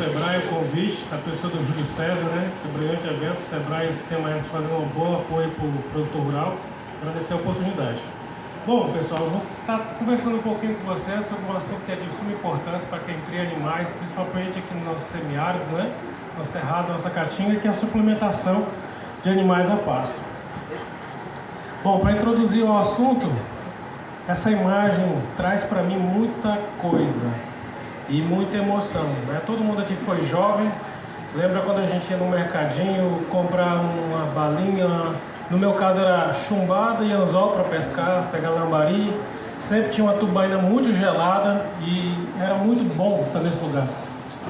Sebrae o convite, a pessoa do Júlio César, né? Esse brilhante evento, o Sebrae e o Sistema S fazendo um bom apoio para o produtor rural. Agradecer a oportunidade. Bom, pessoal, eu vou estar conversando um pouquinho com vocês sobre um assunto que é de suma importância para quem cria animais, principalmente aqui no nosso semiárido, né? No Cerrado, nossa Caatinga, que é a suplementação de animais a pasto. Bom, para introduzir o assunto, essa imagem traz para mim muita coisa e muita emoção, né? Todo mundo aqui foi jovem, lembra quando a gente ia no mercadinho comprar uma balinha, no meu caso era chumbada e anzol para pescar, pegar lambari, sempre tinha uma tubaína muito gelada e era muito bom estar nesse lugar.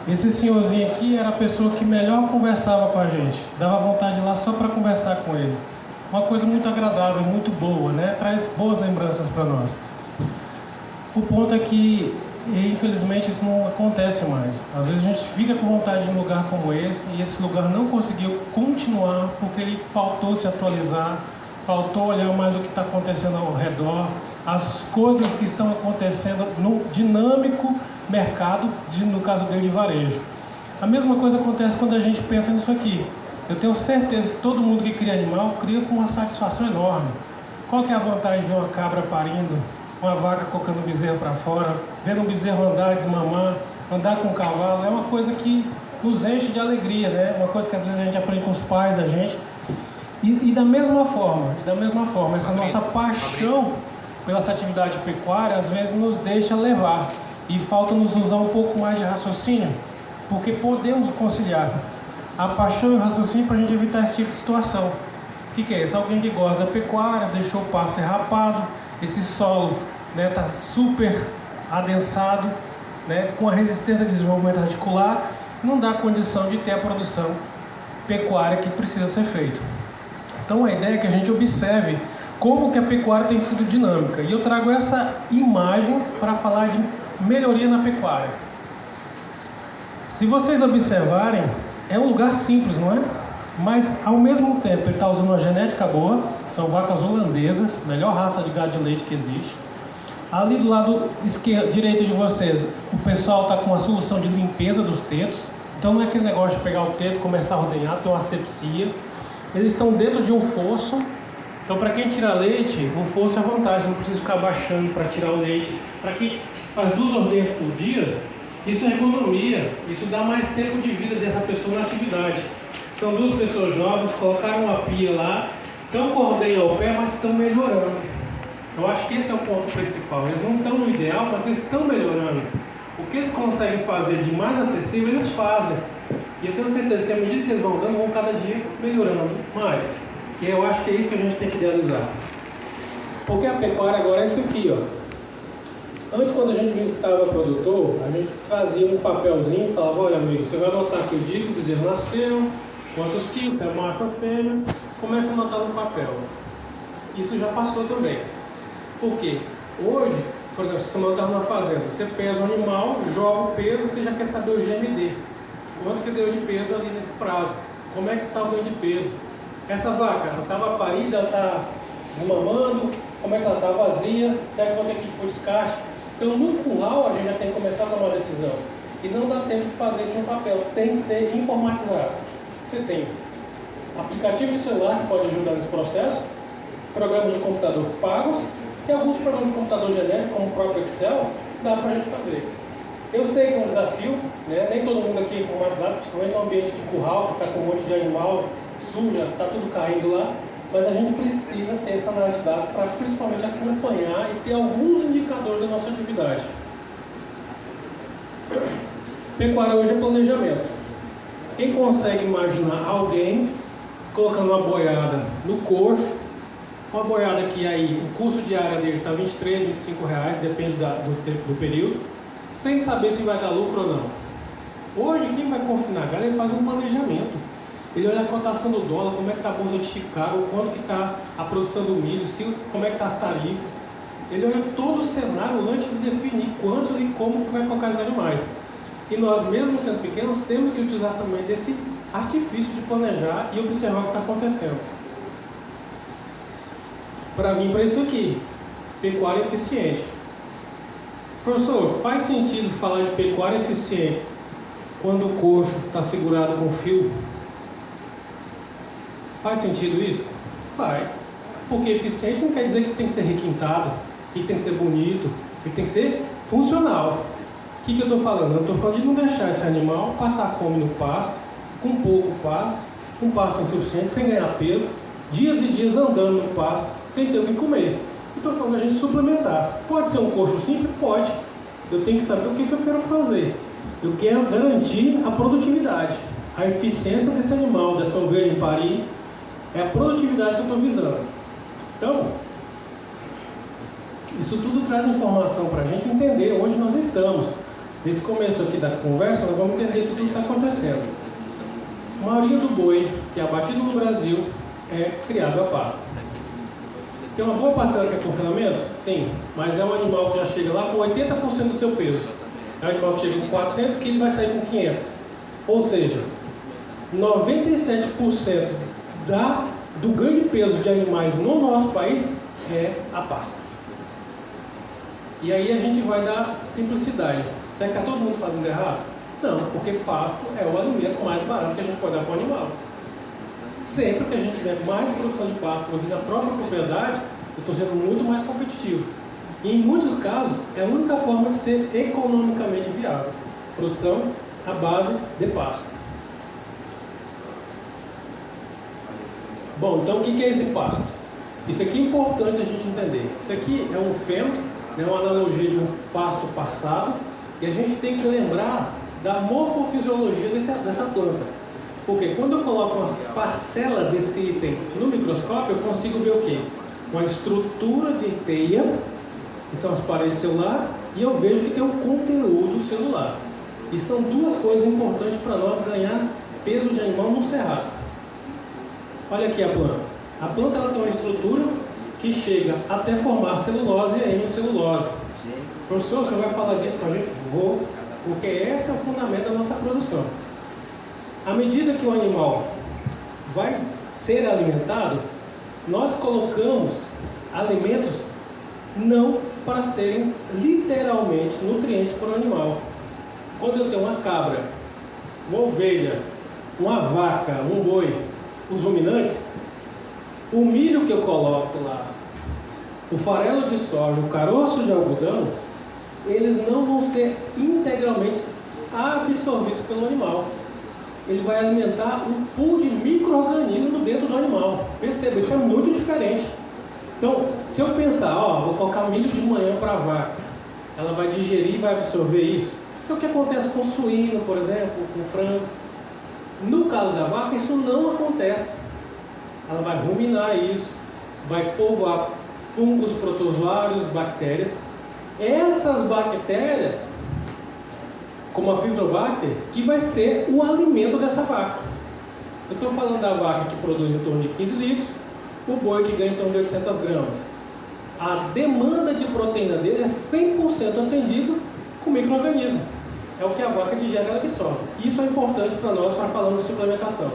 Esse senhorzinho aqui era a pessoa que melhor conversava com a gente, dava vontade de ir lá só para conversar com ele. Uma coisa muito agradável, muito boa, né? Traz boas lembranças para nós. O ponto é que, infelizmente, isso não acontece mais. Às vezes a gente fica com vontade de um lugar como esse e esse lugar não conseguiu continuar porque ele faltou se atualizar, faltou olhar mais o que está acontecendo ao redor, as coisas que estão acontecendo no dinâmico mercado, no caso dele, de varejo. A mesma coisa acontece quando a gente pensa nisso aqui. Eu tenho certeza que todo mundo que cria animal cria com uma satisfação enorme. Qual que é a vantagem de ver uma cabra parindo, uma vaca colocando o bezerro para fora, vendo um bezerro andar, desmamar, andar com um cavalo? É uma coisa que nos enche de alegria, né? Uma coisa que às vezes a gente aprende com os pais da gente. E da mesma forma, essa nossa paixão pela essa atividade pecuária às vezes nos deixa levar. E falta nos usar um pouco mais de raciocínio, porque podemos conciliar a paixão e o raciocínio para a gente evitar esse tipo de situação. O que é isso? Alguém que gosta da pecuária, deixou o pasto rapado, esse solo está super adensado, com a resistência de desenvolvimento radicular, não dá condição de ter a produção pecuária que precisa ser feita. Então a ideia é que a gente observe como que a pecuária tem sido dinâmica. E eu trago essa imagem para falar de melhoria na pecuária. Se vocês observarem, é um lugar simples, não é? Mas ao mesmo tempo ele está usando uma genética boa, são vacas holandesas, melhor raça de gado de leite que existe. Ali do lado direito de vocês, o pessoal está com uma solução de limpeza dos tetos. Então não é aquele negócio de pegar o teto e começar a ordenhar, tem uma asepsia. Eles estão dentro de um fosso. Então para quem tira leite, o fosso é vantagem, não precisa ficar baixando para tirar o leite. Para quem faz 2 ordenhas por dia, isso é economia, isso dá mais tempo de vida dessa pessoa na atividade. São 2 pessoas jovens, colocaram uma pia lá, estão com a ordenha ao pé, mas estão melhorando. Eu acho que esse é o ponto principal. Eles não estão no ideal, mas eles estão melhorando. O que eles conseguem fazer de mais acessível, eles fazem. E eu tenho certeza que à medida que eles vão dando, vão cada dia melhorando mais. Que eu acho que é isso que a gente tem que idealizar. Porque a pecuária agora é isso aqui, ó. Antes, quando a gente visitava o produtor, a gente fazia um papelzinho e falava: olha, amigo, você vai anotar aqui o dia que o bezerro nasceu, quantos quilos, se é macho ou fêmea, começa a anotar no papel. Isso já passou também. Por quê? Hoje, por exemplo, se você montar numa fazenda, você pesa o animal, joga o peso, você já quer saber o GMD. Quanto que deu de peso ali nesse prazo? Como é que está o ganho de peso? Essa vaca, ela estava parida, ela está desmamando, como é que ela está vazia, será que eu vou ter que ir para o descarte? Então, no curral, a gente já tem que começar a tomar uma decisão. E não dá tempo de fazer isso no papel, tem que ser informatizado. Você tem aplicativo de celular que pode ajudar nesse processo, programas de computador pagos e alguns programas de computador genérico, como o próprio Excel, dá para a gente fazer. Eu sei que é um desafio, né? Nem todo mundo aqui é informatizado, principalmente no ambiente de curral, que está com um monte de animal, suja, está tudo caindo lá. Mas a gente precisa ter essa análise de dados para principalmente acompanhar e ter alguns indicadores da nossa atividade. Pecuária hoje é planejamento. Quem consegue imaginar alguém colocando uma boiada no coxo, uma boiada que aí o custo diário dele está R$23, R$25, depende do período, sem saber se vai dar lucro ou não. Hoje quem vai confinar a galera, ele faz um planejamento. Ele olha a cotação do dólar, como é que está a bolsa de Chicago, quanto que está a produção do milho, como é que está as tarifas. Ele olha todo o cenário antes de definir quantos e como que vai colocar os animais. E nós, mesmo sendo pequenos, temos que utilizar também desse artifício de planejar e observar o que está acontecendo. Para vir para isso aqui, pecuária eficiente. Professor, faz sentido falar de pecuária eficiente quando o coxo está segurado com fio. Faz sentido isso? Faz. Porque eficiente não quer dizer que tem que ser requintado, que tem que ser bonito, que tem que ser funcional. O que eu estou falando? Eu estou falando de não deixar esse animal passar fome no pasto, com pouco pasto, com pasto insuficiente, sem ganhar peso, dias e dias andando no pasto, sem ter o que comer. Eu estou falando da gente suplementar. Pode ser um coxo simples? Pode. Eu tenho que saber o que eu quero fazer. Eu quero garantir a produtividade, a eficiência desse animal, dessa ovelha em parir, é a produtividade que eu estou visando. Então, isso tudo traz informação para a gente entender onde nós estamos. Nesse começo aqui da conversa, nós vamos entender tudo o que está acontecendo. A maioria do boi que é abatido no Brasil é criado a pasto. Tem uma boa parcela que é confinamento? Sim, mas é um animal que já chega lá com 80% do seu peso. É um animal que chega com 400 kg e vai sair com 500. Ou seja, 97% do ganho de peso de animais no nosso país é a pasto. E aí a gente vai dar simplicidade. Será que está todo mundo fazendo errado? Não, porque pasto é o alimento mais barato que a gente pode dar para o animal. Sempre que a gente tiver mais produção de pasto produzida na própria propriedade, eu estou sendo muito mais competitivo. E em muitos casos, é a única forma de ser economicamente viável. Produção à base de pasto. Bom, então o que é esse pasto? Isso aqui é importante a gente entender. Isso aqui é um feno, é uma analogia de um pasto passado, e a gente tem que lembrar da morfofisiologia dessa planta. Porque quando eu coloco uma parcela desse item no microscópio, eu consigo ver o quê? Uma estrutura de teia, que são as paredes celulares, e eu vejo que tem um conteúdo celular. E são duas coisas importantes para nós ganhar peso de animal no cerrado. Olha aqui a planta. A planta ela tem uma estrutura que chega até formar celulose e a hemicelulose. Professor, o senhor vai falar disso com a gente? Vou, porque esse é o fundamento da nossa produção. À medida que o animal vai ser alimentado, nós colocamos alimentos não para serem literalmente nutrientes para o animal. Quando eu tenho uma cabra, uma ovelha, uma vaca, um boi, os ruminantes, o milho que eu coloco lá, o farelo de soja, o caroço de algodão, eles não vão ser integralmente absorvidos pelo animal. Ele vai alimentar um pool de micro-organismos dentro do animal. Perceba, isso é muito diferente. Então, se eu pensar, vou colocar milho de manhã para a vaca, ela vai digerir e vai absorver isso. Então, o que acontece com o suíno, por exemplo, com o frango? No caso da vaca, isso não acontece. Ela vai ruminar isso, vai povoar fungos, protozoários, bactérias. Essas bactérias, como a Fibrobacter, que vai ser o alimento dessa vaca. Eu estou falando da vaca que produz em torno de 15 litros, o boi que ganha em torno de 800 gramas. A demanda de proteína dele é 100% atendido com micro-organismo. É o que a vaca digere e absorve. Isso é importante para nós, para falarmos de suplementação.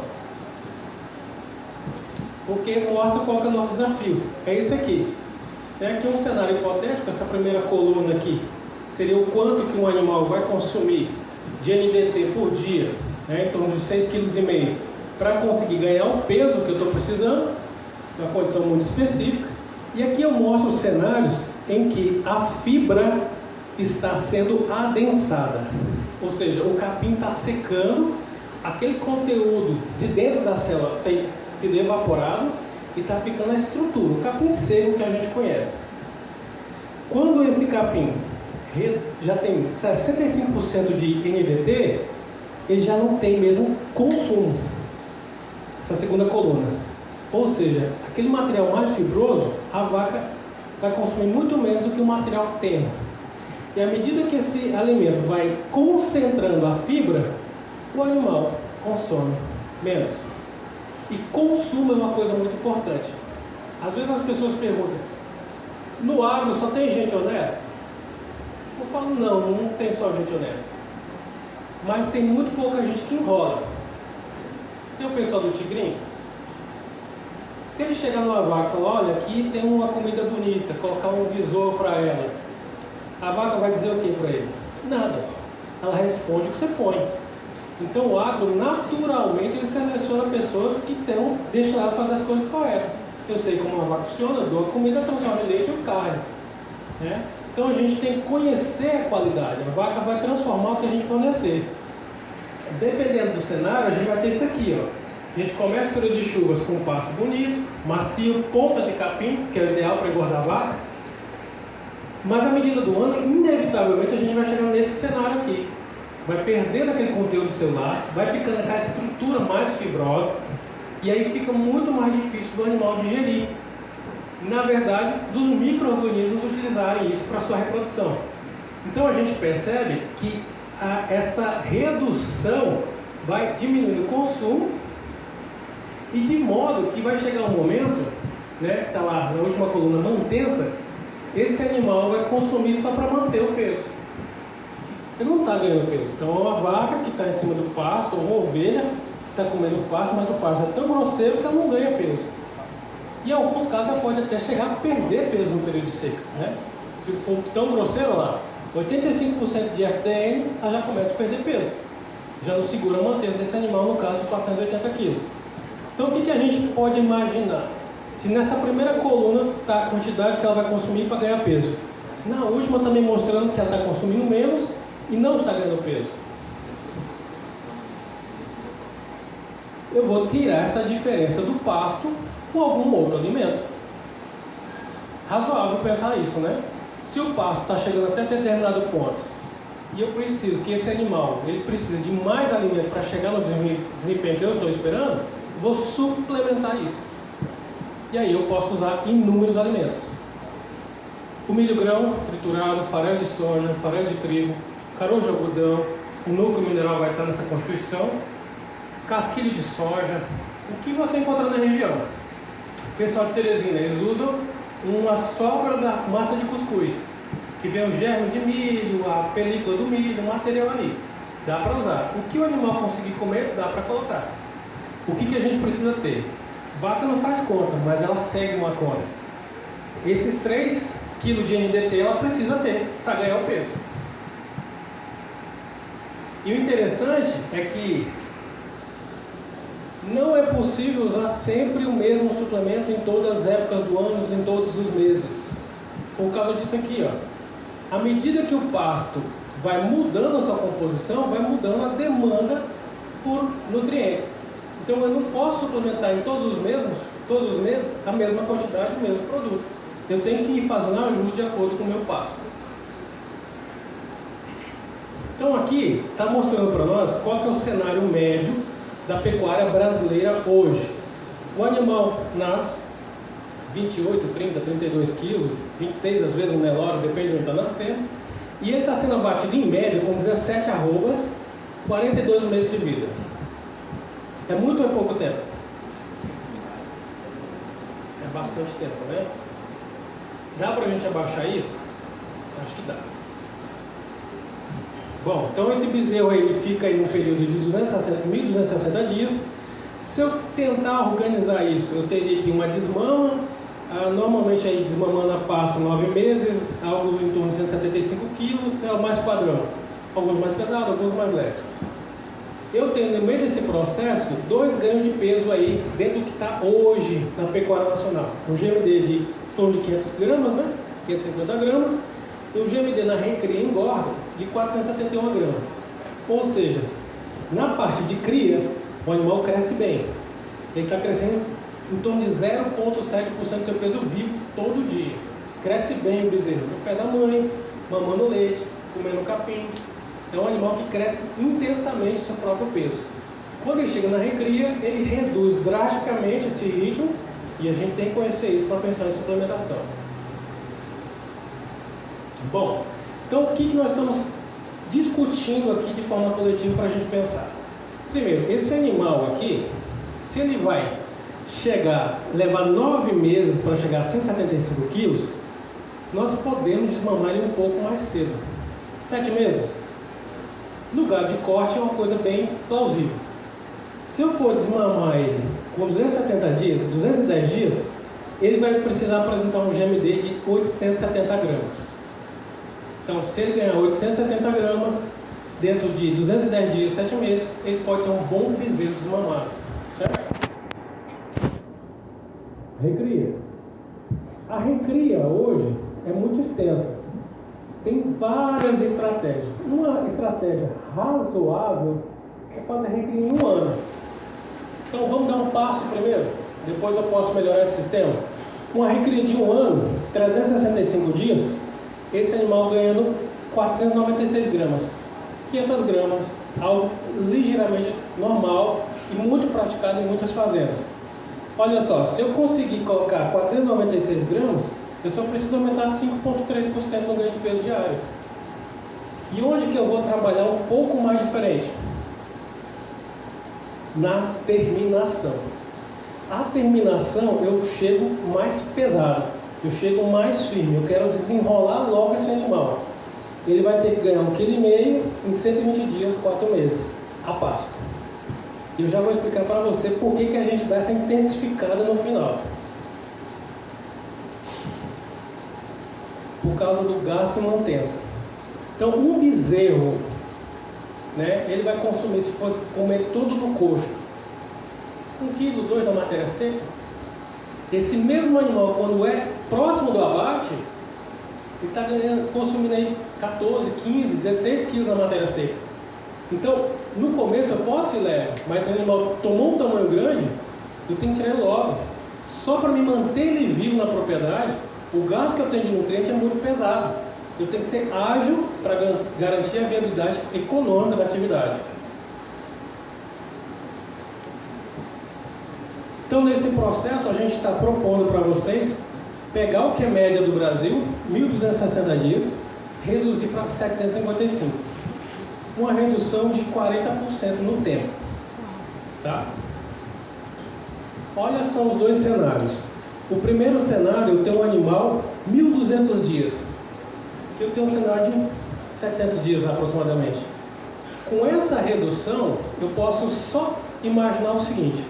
Porque mostra qual que é o nosso desafio. É esse aqui. Aqui é um cenário hipotético, essa primeira coluna aqui seria o quanto que um animal vai consumir de NDT por dia, em torno de 6,5 kg, para conseguir ganhar o peso que eu estou precisando, uma condição muito específica. E aqui eu mostro os cenários em que a fibra está sendo adensada, ou seja, o capim está secando, aquele conteúdo de dentro da célula tem sido evaporado e está ficando a estrutura, o capim seco que a gente conhece. Quando esse capim já tem 65% de NDT, ele já não tem mesmo consumo, essa segunda coluna. Ou seja, aquele material mais fibroso, a vaca vai consumir muito menos do que o material tenro. E à medida que esse alimento vai concentrando a fibra, o animal consome menos. E consumo é uma coisa muito importante. Às vezes as pessoas perguntam, no agro só tem gente honesta? Eu falo, não tem só gente honesta. Mas tem muito pouca gente que enrola. Tem o pessoal do tigrinho. Se ele chegar numa vaca e falar, olha, aqui tem uma comida bonita, colocar um visor para ela, a vaca vai dizer o que para ele? Nada. Ela responde o que você põe. Então o agro, naturalmente, ele seleciona pessoas que estão destinadas a fazer as coisas corretas. Eu sei como uma vaca funciona, eu dou a comida, transformo em leite ou carne. Né? Então a gente tem que conhecer a qualidade. A vaca vai transformar o que a gente fornecer. Dependendo do cenário, a gente vai ter isso aqui, ó. A gente começa o período de chuvas com um pasto bonito, macio, ponta de capim, que é o ideal para engordar a vaca. Mas à medida do ano, inevitavelmente a gente vai chegar nesse cenário aqui. Vai perdendo aquele conteúdo celular, vai ficando aquela estrutura mais fibrosa, e aí fica muito mais difícil do animal digerir. Na verdade, dos micro-organismos utilizarem isso para sua reprodução. Então a gente percebe que essa redução vai diminuir o consumo, e de modo que vai chegar um momento, né, que está lá na última coluna, mantença, esse animal vai consumir só para manter o peso. Ele não está ganhando peso. Então é uma vaca que está em cima do pasto, ou uma ovelha que está comendo o pasto, mas o pasto é tão grosseiro que ela não ganha peso. E em alguns casos ela pode até chegar a perder peso no período de secas, né? Se for tão grosseiro lá, 85% de FDN, ela já começa a perder peso. Já não segura a mantença desse animal, no caso de 480 quilos. Então o que a gente pode imaginar? Se nessa primeira coluna está a quantidade que ela vai consumir para ganhar peso. Na última também mostrando que ela está consumindo menos e não está ganhando peso. Eu vou tirar essa diferença do pasto com algum outro alimento. Razoável pensar isso, né? Se o pasto está chegando até determinado ponto e eu preciso que esse animal ele precisa de mais alimento para chegar no desempenho que eu estou esperando, vou suplementar isso. E aí eu posso usar inúmeros alimentos. O milho grão triturado, farelo de soja, farelo de trigo, caroço de algodão, o núcleo mineral vai estar nessa constituição, casquilho de soja, o que você encontra na região. O pessoal de Teresina, eles usam uma sobra da massa de cuscuz, que vem o germe de milho, a película do milho, o material ali. Dá para usar. O que o animal conseguir comer, dá para colocar. O que a gente precisa ter? Vaca não faz conta, mas ela segue uma conta. Esses 3 kg de NDT ela precisa ter para ganhar o peso. E o interessante é que não é possível usar sempre o mesmo suplemento em todas as épocas do ano, em todos os meses. Por causa disso aqui, ó. À medida que o pasto vai mudando a sua composição, vai mudando a demanda por nutrientes. Então eu não posso suplementar em todos os meses, a mesma quantidade, o mesmo produto. Eu tenho que ir fazendo ajuste de acordo com o meu pasto. Então aqui está mostrando para nós qual que é o cenário médio da pecuária brasileira hoje. O animal nasce 28, 30, 32 quilos, 26 às vezes um Nelore, depende de onde está nascendo, e ele está sendo abatido em média com 17 arrobas, 42 meses de vida. É muito ou é pouco tempo? É bastante tempo, né? Dá para a gente abaixar isso? Acho que dá. Bom, então esse bezerro aí fica aí no período de 1.260 dias. Se eu tentar organizar isso, eu teria aqui uma desmama. Normalmente aí desmamando a passo 9 meses, algo em torno de 175 quilos, é o mais padrão. Alguns mais pesados, alguns mais leves. Eu tenho no meio desse processo 2 ganhos de peso aí dentro do que está hoje na pecuária nacional. Um GMD de em torno de 500 gramas, né? 550 gramas. E um GMD na recria engorda de 471 gramas. Ou seja, na parte de cria, o animal cresce bem. Ele está crescendo em torno de 0,7% do seu peso vivo todo dia. Cresce bem o bezerro no pé da mãe, mamando leite, comendo capim. É um animal que cresce intensamente o seu próprio peso. Quando ele chega na recria, ele reduz drasticamente esse ritmo e a gente tem que conhecer isso para pensar em suplementação. Bom, então o que nós estamos discutindo aqui de forma coletiva para a gente pensar? Primeiro, esse animal aqui, se ele vai levar 9 meses para chegar a 175 quilos, nós podemos desmamar ele um pouco mais cedo. 7 meses? Lugar de corte é uma coisa bem plausível. Se eu for desmamar ele com 270 dias, 210 dias, ele vai precisar apresentar um GMD de 870 gramas. Então, se ele ganhar 870 gramas, dentro de 210 dias, 7 meses, ele pode ser um bom bezerro desmamado, certo? Recria. A recria hoje é muito extensa. Tem várias estratégias. Uma estratégia razoável é fazer recria em 1 ano. Então vamos dar um passo primeiro, depois eu posso melhorar esse sistema. Uma recria de 1 ano, 365 dias, esse animal ganhando 496 gramas. 500 gramas, algo ligeiramente normal e muito praticado em muitas fazendas. Olha só, se eu conseguir colocar 496 gramas, eu só preciso aumentar 5,3% no ganho de peso diário. E onde que eu vou trabalhar um pouco mais diferente? Na terminação. A terminação eu chego mais pesado, eu chego mais firme, eu quero desenrolar logo esse animal. Ele vai ter que ganhar 1,5 kg em 120 dias, 4 meses, a pasto. Eu já vou explicar para você por que a gente dá essa intensificada no final. Por causa do gasto e mantença. Então, um bezerro, né, ele vai consumir, se fosse comer tudo no coxo, 1 kg, 2 da matéria seca. Esse mesmo animal, quando é próximo do abate, ele está consumindo aí 14, 15, 16 quilos na matéria seca. Então, no começo eu posso ir leve, mas se o animal tomou um tamanho grande, eu tenho que tirar ele logo. Só para me manter ele vivo na propriedade, o gasto que eu tenho de nutriente é muito pesado. Eu tenho que ser ágil para garantir a viabilidade econômica da atividade. Então, nesse processo, a gente está propondo para vocês pegar o que é média do Brasil, 1.260 dias, reduzir para 755. Uma redução de 40% no tempo. Tá? Olha só os dois cenários. O primeiro cenário, eu tenho um animal 1.200 dias. Eu tenho um cenário de 700 dias aproximadamente. Com essa redução, eu posso só imaginar o seguinte.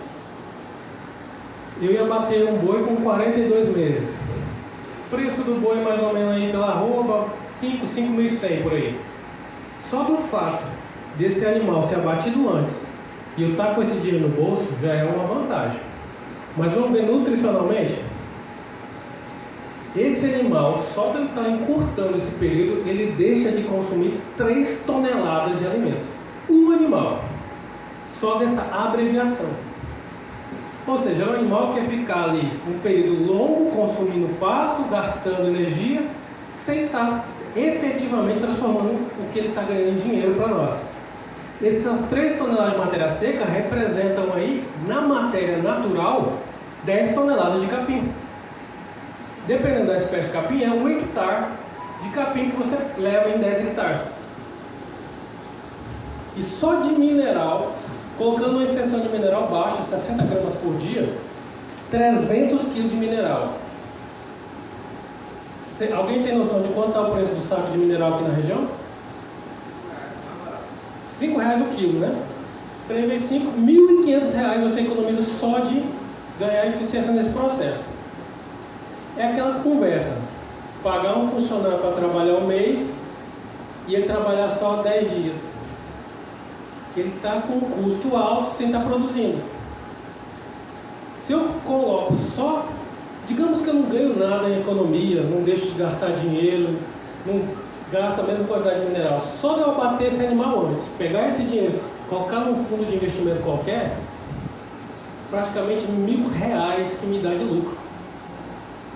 Eu ia bater um boi com 42 meses. Preço do boi mais ou menos aí pela arroba, 5.100 por aí. Só do fato desse animal ser abatido antes e eu estar com esse dinheiro no bolso, já é uma vantagem. Mas vamos ver nutricionalmente? Esse animal, só de eu estar encurtando esse período, ele deixa de consumir 3 toneladas de alimento. Um animal. Só dessa abreviação. Ou seja, é um animal que quer ficar ali um período longo, consumindo pasto, gastando energia, sem estar efetivamente transformando o que ele está ganhando em dinheiro para nós. Essas 3 toneladas de matéria seca representam aí, na matéria natural, 10 toneladas de capim. Dependendo da espécie de capim, é 1 hectare de capim que você leva em 10 hectares. E só de mineral, colocando uma extensão de mineral baixa, 60 gramas por dia, 300 kg de mineral. Alguém tem noção de quanto está o preço do saco de mineral aqui na região? R$5 o quilo, né? 3 vezes 5, R$1.500 você economiza só de ganhar eficiência nesse processo. É aquela conversa. Pagar um funcionário para trabalhar um mês e ele trabalhar só 10 dias. Ele está com um custo alto sem estar produzindo. Se eu coloco só, digamos que eu não ganho nada em economia, não deixo de gastar dinheiro, não gasto a mesma quantidade de mineral, só de eu abater esse animal antes, pegar esse dinheiro, colocar num fundo de investimento qualquer, praticamente R$1.000 que me dá de lucro.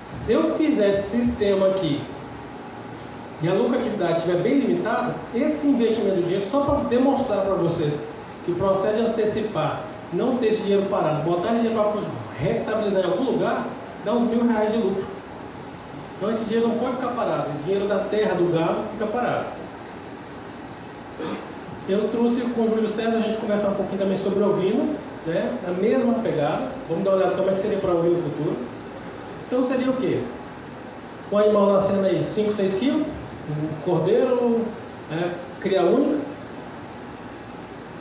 Se eu fizer esse sistema aqui e a lucratividade estiver bem limitada, esse investimento de dinheiro, só para demonstrar para vocês que o processo de antecipar, não ter esse dinheiro parado, botar esse dinheiro para rentabilizar em algum lugar, dá uns R$1.000 de lucro. Então esse dinheiro não pode ficar parado, o dinheiro da terra, do gado, fica parado. Eu trouxe com o Júlio César, a gente conversar um pouquinho também sobre ovino, né? A mesma pegada. Vamos dar uma olhada como é que seria para ovino no futuro. Então seria o quê? Um animal nascendo aí 5, 6 quilos, um cordeiro, cria única,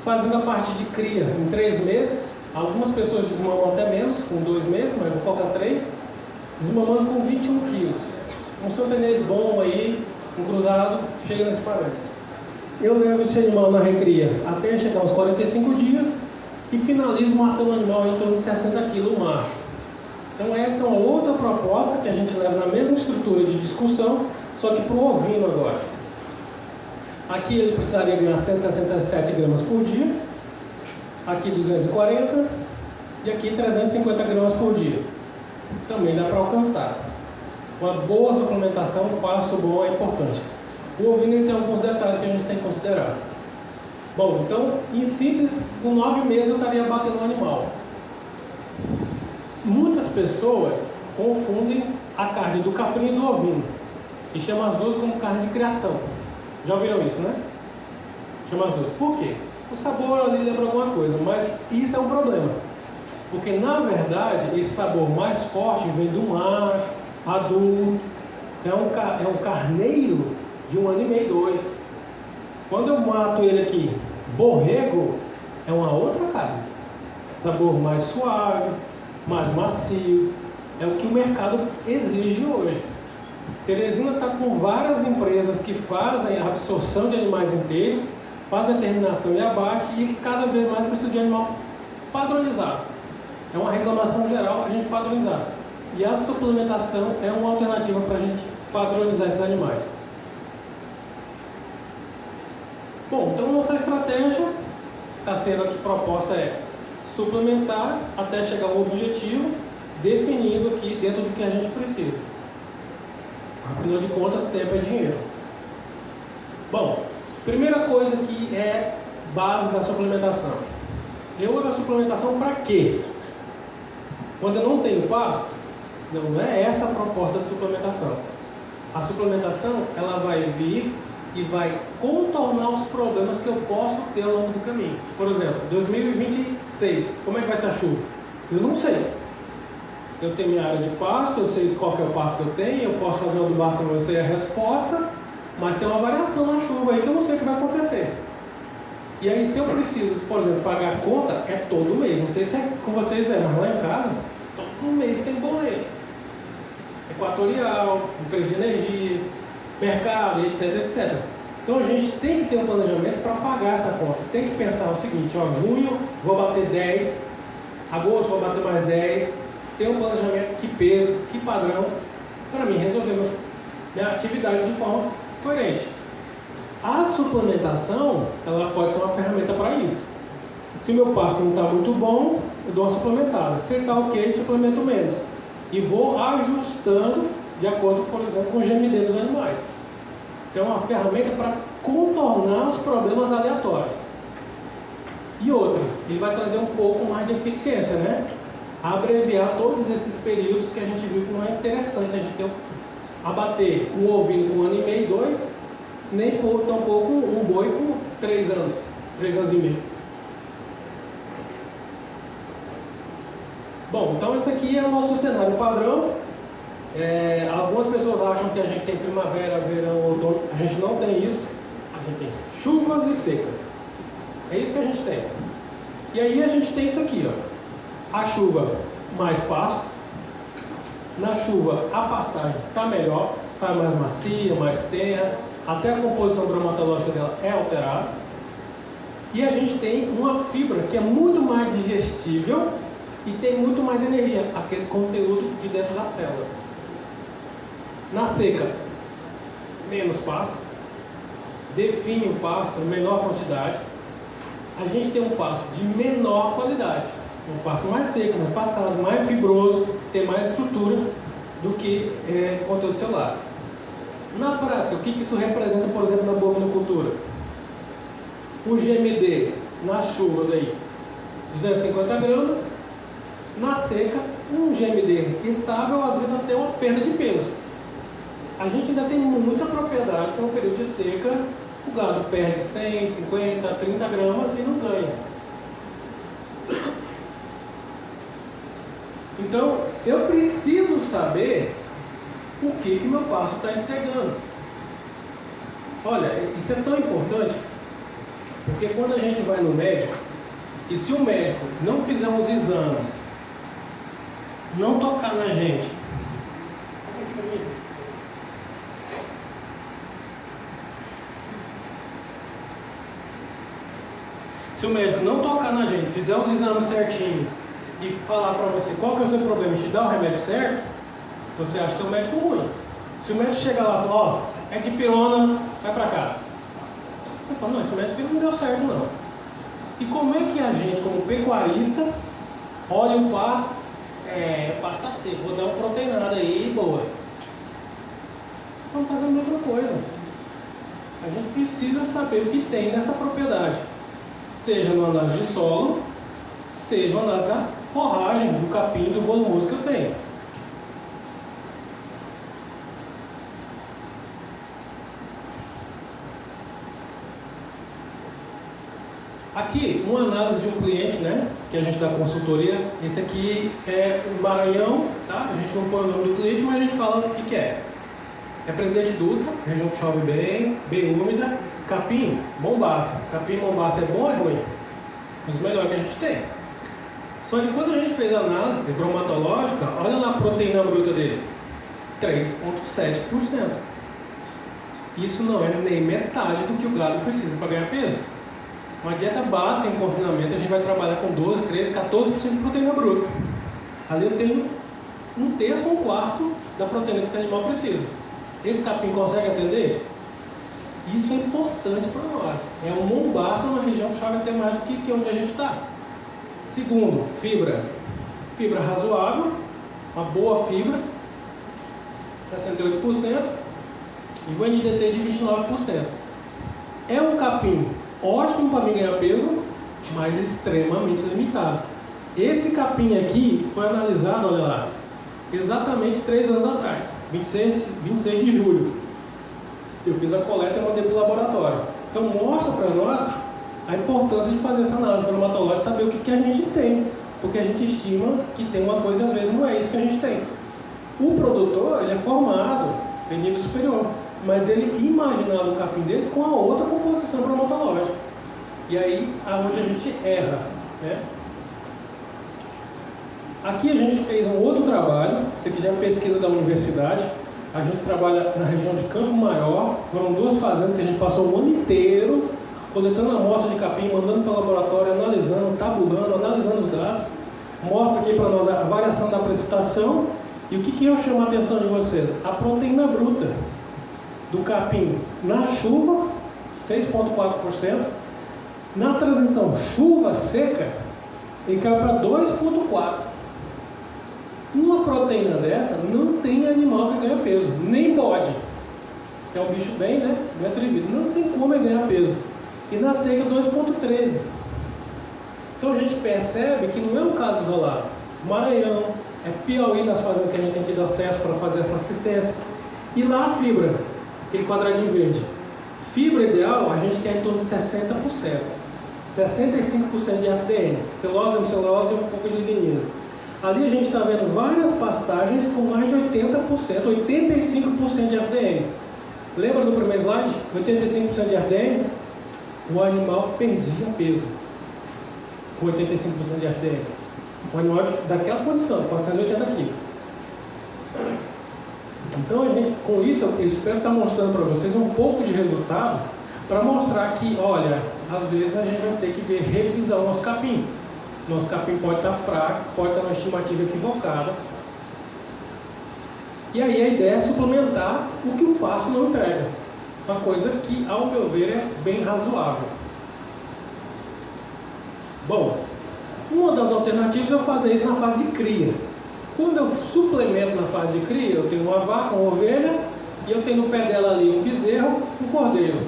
fazendo a parte de cria em 3 meses. Algumas pessoas desmamam até menos, com 2 meses, mas vou colocar 3, desmamando com 21 quilos. Um santanês bom aí, um cruzado, chega nesse parâmetro. eu levo esse animal na recria até chegar aos 45 dias e finalizo matando o animal em torno de 60 kg macho. Então essa é uma outra proposta que a gente leva na mesma estrutura de discussão, só que para o ovino agora. Aqui ele precisaria ganhar 167 gramas por dia, aqui 240 e aqui 350 gramas por dia. Também dá para alcançar. Uma boa suplementação, um passo bom é importante. O ovino tem alguns detalhes que a gente tem que considerar. Bom, então, em síntese, com 9 meses eu estaria batendo o animal. Muitas pessoas confundem a carne do caprino e do ovino e chamam as duas como carne de criação. Já ouviram isso, né? Chama as duas. Por quê? O sabor ali lembra alguma coisa, mas isso é um problema. Porque, na verdade, esse sabor mais forte vem do macho, adulto. É um carneiro de 1 ano e meio, 2. Quando eu mato ele aqui, borrego, é uma outra carne. Sabor mais suave, mais macio. É o que o mercado exige hoje. Teresina está com várias empresas que fazem a absorção de animais inteiros, fazem a terminação e abate, e eles cada vez mais precisam de animal padronizado. É uma reclamação geral a gente padronizar. E a suplementação é uma alternativa para a gente padronizar esses animais. Bom, então nossa estratégia está sendo aqui proposta é suplementar até chegar ao objetivo, definindo aqui dentro do que a gente precisa. Afinal de contas, tempo é dinheiro. Bom, primeira coisa que é base da suplementação. Eu uso a suplementação para quê? Quando eu não tenho pasto, não é essa a proposta de suplementação. A suplementação, ela vai vir e vai contornar os problemas que eu posso ter ao longo do caminho. Por exemplo, 2026, como é que vai ser a chuva? Eu não sei. Eu tenho minha área de pasto, eu sei qual que é o pasto que eu tenho, eu posso fazer uma adubação, eu sei a resposta, mas tem uma variação na chuva aí que eu não sei o que vai acontecer. E aí, se eu preciso, por exemplo, pagar a conta, é todo mês. Não sei se é com vocês, mas lá em casa, todo mês tem boleto. Equatorial, empresa de energia, mercado, etc, etc. Então a gente tem que ter um planejamento para pagar essa conta. Tem que pensar o seguinte, ó, junho vou bater 10, agosto vou bater mais 10, ter um planejamento, que peso, que padrão, para mim resolver minha atividade de forma coerente. A suplementação, ela pode ser uma ferramenta para isso. Se meu pasto não está muito bom, eu dou uma suplementada. Se está ok, suplemento menos. E vou ajustando de acordo, por exemplo, com o GMD dos animais. Então é uma ferramenta para contornar os problemas aleatórios. E outra, ele vai trazer um pouco mais de eficiência, né? Abreviar todos esses períodos que a gente viu que não é interessante a gente ter abater um ovino com 1 ano e meio, 2, nem tampouco um boi com 3 anos, 3 anos e meio. Bom, então esse aqui é o nosso cenário padrão. Algumas pessoas acham que a gente tem primavera, verão, outono. A gente não tem isso. A gente tem chuvas e secas. É isso que a gente tem. E aí a gente tem isso aqui, ó. A chuva mais pasto. Na chuva a pastagem está melhor, está mais macia, mais terra. Até a composição bromatológica dela é alterada. E a gente tem uma fibra que é muito mais digestível e tem muito mais energia, aquele conteúdo de dentro da célula. Na seca, menos pasto, define o pasto em menor quantidade. A gente tem um pasto de menor qualidade, um pasto mais seco, mais passado, mais fibroso, tem mais estrutura do que conteúdo celular. Na prática, o que isso representa, por exemplo, na bovinocultura? O GMD nas chuvas aí, 250 gramas. Na seca, um GMD estável, às vezes até uma perda de peso. A gente ainda tem muita propriedade que no período de seca o gado perde 100, 50, 30 gramas e não ganha. Então, eu preciso saber o que meu pasto está entregando. Olha, isso é tão importante, porque quando a gente vai no médico, e se o médico não fizer uns exames, não tocar na gente, Se o médico não tocar na gente, fizer os exames certinho e falar para você qual que é o seu problema e te dar o remédio certo, você acha que é um médico ruim. Se o médico chegar lá e falar, ó, é dipirona, vai para cá. Você fala, não, esse médico não deu certo não. E como é que a gente, como pecuarista, olha o pasto, o pasto está seco, vou dar uma proteinada aí, boa. Vamos fazer a mesma coisa. A gente precisa saber o que tem nessa propriedade. Seja no análise de solo, seja no análise da forragem, do capim, do volumoso que eu tenho. Aqui, uma análise de um cliente, né, que a gente dá consultoria. Esse aqui é o Maranhão, tá? A gente não põe o nome do cliente, mas a gente fala o que é. É Presidente Dutra, região que chove bem, bem úmida. Capim, Mombaça. Capim, Mombaça é bom ou é ruim? Um dos melhores que a gente tem. Só que quando a gente fez a análise bromatológica, olha lá a proteína bruta dele. 3,7%. Isso não é nem metade do que o gado precisa para ganhar peso. Uma dieta básica em confinamento, a gente vai trabalhar com 12, 13, 14% de proteína bruta. Ali eu tenho 1/3 ou 1/4 da proteína que esse animal precisa. Esse capim consegue atender? Isso é importante para nós. É um Mombaça, uma região que chove até mais do que onde a gente está. Segundo, fibra. Fibra razoável, uma boa fibra, 68%, e o NDT de 29%. É um capim ótimo para mim ganhar peso, mas extremamente limitado. Esse capim aqui foi analisado, olha lá, exatamente 3 anos atrás, 26 de julho. Eu fiz a coleta e mandei para o laboratório. Então mostra para nós a importância de fazer essa análise bromatológica, saber o que a gente tem, porque a gente estima que tem uma coisa e às vezes não é isso que a gente tem. O produtor, ele é formado em nível superior, mas ele imaginava o capim dele com a outra composição bromatológica. E aí aonde a gente erra, né? Aqui a gente fez um outro trabalho, isso aqui já é pesquisa da universidade. A gente trabalha na região de Campo Maior, foram 2 fazendas que a gente passou o ano inteiro coletando amostra de capim, mandando para o laboratório, analisando, tabulando, analisando os dados. Mostra aqui para nós a variação da precipitação. E o que eu chamo a atenção de vocês? A proteína bruta do capim na chuva, 6,4%. Na transição chuva seca, ele caiu para 2,4%. Uma proteína dessa não tem animal que ganha peso, nem bode, que é um bicho bem, né? Bem atrevido. Não tem como ele ganhar peso. E na seca 2,13%. Então a gente percebe que não é um caso isolado. Maranhão, é Piauí nas fazendas que a gente tem tido acesso para fazer essa assistência. E lá a fibra, aquele quadradinho verde. Fibra ideal a gente quer em torno de 60%. 65% de FDN. Celulose, hemicelulose e um pouco de lignina. Ali a gente está vendo várias pastagens com mais de 80%, 85% de FDN. Lembra do primeiro slide? 85% de FDN? O animal perdia peso com 85% de FDN. O animal daquela condição, 480 quilos. Então, com isso, eu espero estar mostrando para vocês um pouco de resultado para mostrar que, olha, às vezes a gente vai ter que revisar o nosso capim. Nosso capim pode estar fraco, pode estar numa estimativa equivocada. E aí a ideia é suplementar o que o pasto não entrega. Uma coisa que, ao meu ver, é bem razoável. Bom, uma das alternativas é eu fazer isso na fase de cria. Quando eu suplemento na fase de cria, eu tenho uma vaca, uma ovelha, e eu tenho no pé dela ali um bezerro, um cordeiro.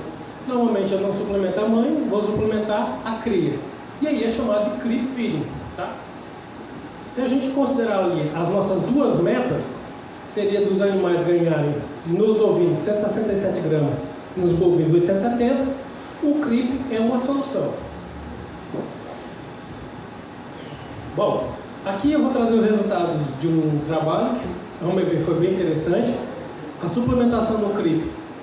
Normalmente eu não suplemento a mãe, vou suplementar a cria. E aí é chamado de creep feeding, tá? Se a gente considerar ali as nossas 2 metas, seria dos animais ganharem nos ovinos 167 gramas, nos bovinos 870, o creep é uma solução. Bom, aqui eu vou trazer os resultados de um trabalho que, ao meu ver, foi bem interessante. A suplementação no creep,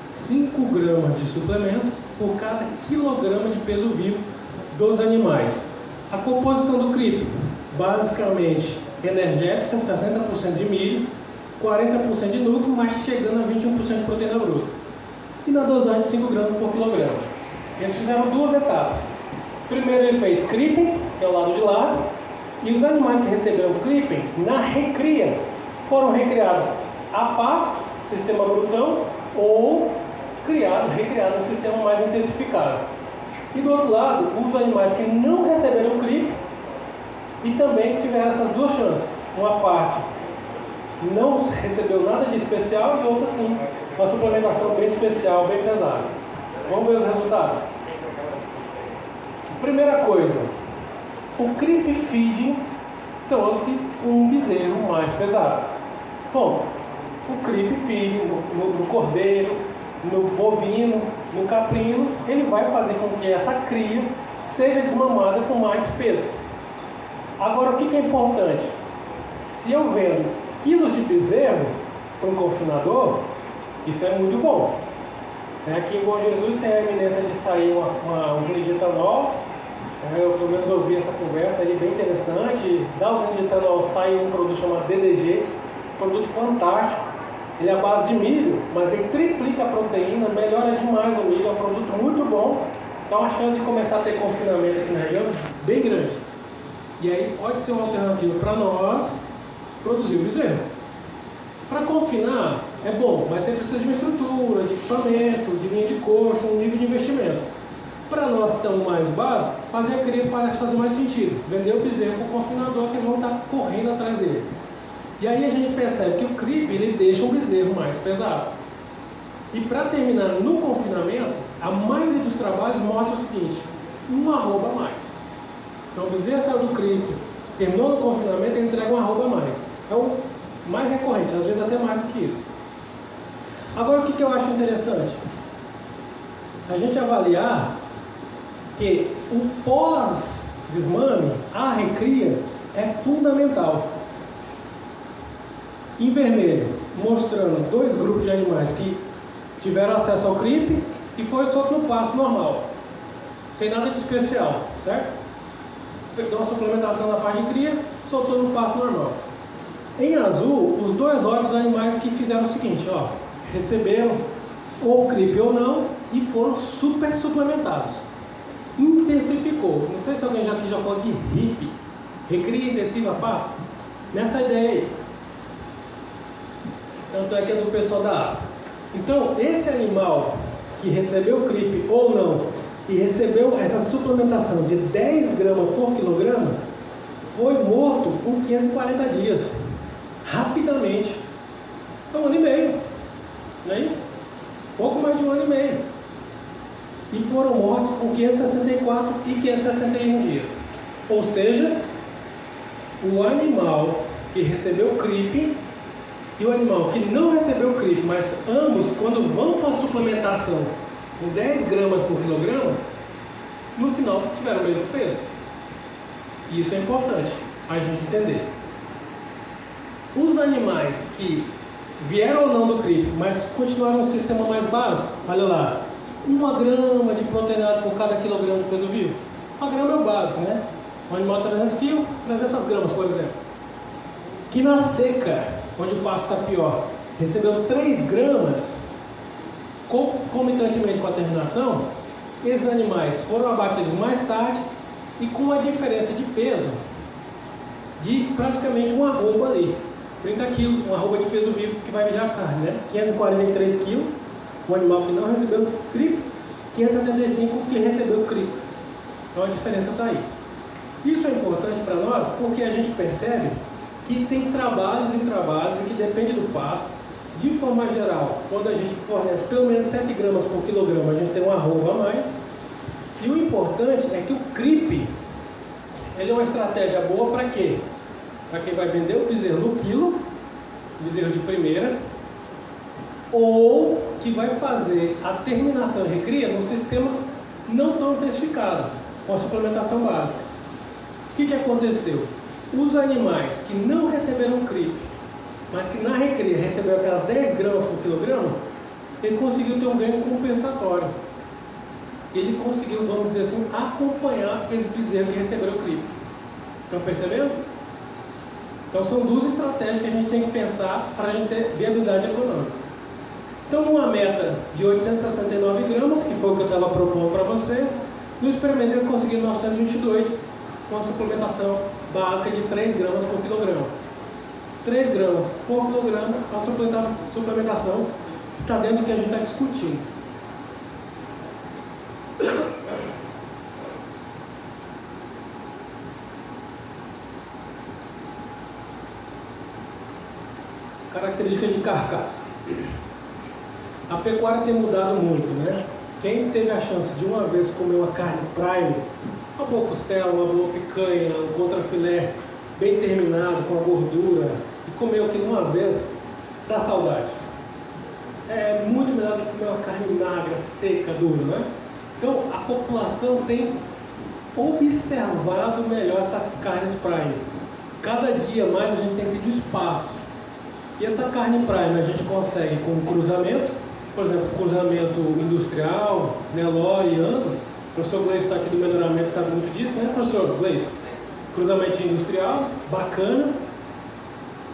5 gramas de suplemento por cada quilograma de peso vivo dos animais. A composição do creep, basicamente energética, 60% de milho, 40% de núcleo, mas chegando a 21% de proteína bruta. E na dosagem de 5 gramas por quilograma. Eles fizeram 2 etapas. Primeiro ele fez creeping, que é o lado de lá, e os animais que receberam creeping, na recria, foram recriados a pasto, sistema brutão, ou recriado um sistema mais intensificado. E do outro lado, os animais que não receberam creeping e também tiveram essas duas chances. Uma parte não recebeu nada de especial e outra sim, uma suplementação bem especial, bem pesada. Vamos ver os resultados. Primeira coisa, o creep feeding trouxe um bezerro mais pesado. Bom, o creep feeding no cordeiro, no bovino, no caprino, ele vai fazer com que essa cria seja desmamada com mais peso. Agora, o que é importante? Se eu vendo quilos de bezerro para um confinador, isso é muito bom. Aqui em Bom Jesus tem a iminência de sair uma usina de etanol. Eu pelo menos ouvi essa conversa aí, bem interessante. Da usina de etanol sai um produto chamado DDG, produto fantástico. Ele é à base de milho, mas ele triplica a proteína, melhora demais o milho, é um produto muito bom. Dá uma chance de começar a ter confinamento aqui na região bem grande. E aí pode ser uma alternativa para nós produzir o bezerro. Para confinar é bom, mas você precisa de uma estrutura, de equipamento, de linha de coxo, um nível de investimento. Para nós que estamos mais básicos, fazer a cria parece fazer mais sentido. Vender o bezerro para o confinador, que eles vão estar correndo atrás dele. E aí a gente percebe que o creep ele deixa um bezerro mais pesado. E para terminar no confinamento, a maioria dos trabalhos mostra o seguinte: um arroba a mais. Então o bezerro saiu do creep, terminou no confinamento, ele entrega um arroba a mais. É o mais recorrente, às vezes até mais do que isso. Agora o que eu acho interessante? A gente avaliar que o pós-desmame, a recria, é fundamental. Em vermelho, mostrando dois grupos de animais que tiveram acesso ao creep e foi solto no pasto normal, sem nada de especial, certo? Deu uma suplementação na fase de cria, soltou no pasto normal. Em azul, os dois lotes dos animais que fizeram o seguinte, ó, receberam ou creep ou não e foram super suplementados. Intensificou. Não sei se alguém aqui já falou de RIP, recria intensiva a pasto. Nessa ideia aí. Tanto é que é do pessoal da APA. Então, esse animal que recebeu creep ou não e recebeu essa suplementação de 10 gramas por quilograma foi morto com 540 dias. Rapidamente. Um ano e meio. Não é isso? Pouco mais de um ano e meio. E foram mortos com 564 e 561 dias. Ou seja, o animal que recebeu creep e o animal que não recebeu creep, mas ambos, quando vão para a suplementação com 10 gramas por quilograma, no final tiveram o mesmo peso. E isso é importante a gente entender. Os animais que vieram ou não do creep, mas continuaram no sistema mais básico, olha lá, 1 grama de proteína por cada quilograma de peso vivo. 1 grama é o básico, né? Um animal 300 kg, 300 gramas, por exemplo. Que na seca, onde o pasto está pior, recebeu 3 gramas, concomitantemente com a terminação, esses animais foram abatidos mais tarde e com uma diferença de peso de praticamente um arroba ali. 30 quilos, um arroba de peso vivo que vai virar a carne, né? 543 quilos, o animal que não recebeu creep, 575 que recebeu creep. Então a diferença está aí. Isso é importante para nós porque a gente percebe que tem trabalhos e trabalhos e que depende do pasto. De forma geral, quando a gente fornece pelo menos 7 gramas por quilograma, a gente tem um arroba a mais. E o importante é que o creep, ele é uma estratégia boa para quê? Para quem vai vender o bezerro no quilo, bezerro de primeira, ou que vai fazer a terminação e recria no sistema não tão intensificado, com a suplementação básica. O que aconteceu? Os animais que não receberam creep, mas que na recria receberam aquelas 10 gramas por quilograma, ele conseguiu ter um ganho compensatório. Ele conseguiu, vamos dizer assim, acompanhar aqueles bezerros que receberam creep. Estão percebendo? Então são duas estratégias que a gente tem que pensar para a gente ter viabilidade econômica. Então numa meta de 869 gramas, que foi o que eu estava propondo para vocês, No experimento ele conseguiu 922, com uma suplementação básica de 3 gramas por quilograma. 3 gramas por quilograma, a suplementação que está dentro do que a gente está discutindo. Características de carcaça. A pecuária tem mudado muito, né? Quem teve a chance de uma vez comer uma carne prime, uma boa costela, uma boa picanha, um contrafilé bem terminado, com a gordura, e comeu aquilo uma vez, dá saudade. É muito melhor do que comer uma carne magra, seca, dura, né? Então a população tem observado melhor essas carnes prime. Cada dia mais a gente tem tido espaço. E essa carne prime a gente consegue com cruzamento, por exemplo, cruzamento industrial, Nelore e Angus. O professor Gleice está aqui do melhoramento, sabe muito disso, né, professor Gleice? Cruzamento industrial, bacana.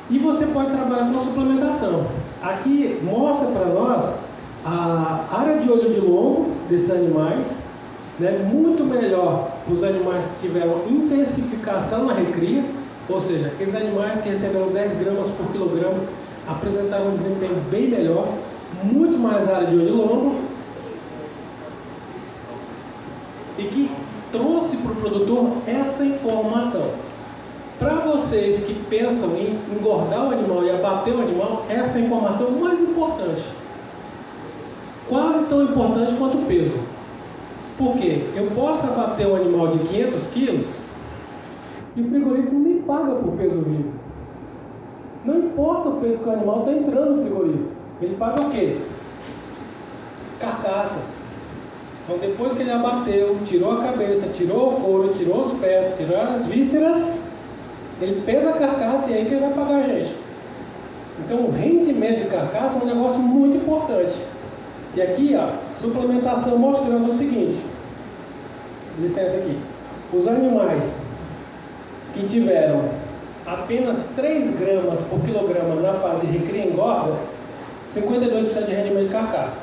E você pode trabalhar com suplementação. Aqui mostra para nós a área de olho de lombo desses animais, né, muito melhor para os animais que tiveram intensificação na recria, ou seja, aqueles animais que receberam 10 gramas por quilograma apresentaram um desempenho bem melhor, muito mais área de olho de lombo, e que trouxe para o produtor essa informação. Para vocês que pensam em engordar o animal e abater o animal, essa é a informação mais importante. Quase tão importante quanto o peso. Por quê? Eu posso abater um animal de 500 quilos e o frigorífico me paga por peso vivo. Não importa o peso que o animal está entrando no frigorífico. Ele paga o quê? Carcaça. Então depois que ele abateu, tirou a cabeça, tirou o couro, tirou os pés, tirou as vísceras, ele pesa a carcaça e é aí que ele vai pagar a gente. Então o rendimento de carcaça é um negócio muito importante. E aqui, ó, suplementação mostrando o seguinte. Licença aqui. Os animais que tiveram apenas 3 gramas por quilograma na fase de recria e engorda, 52% de rendimento de carcaça.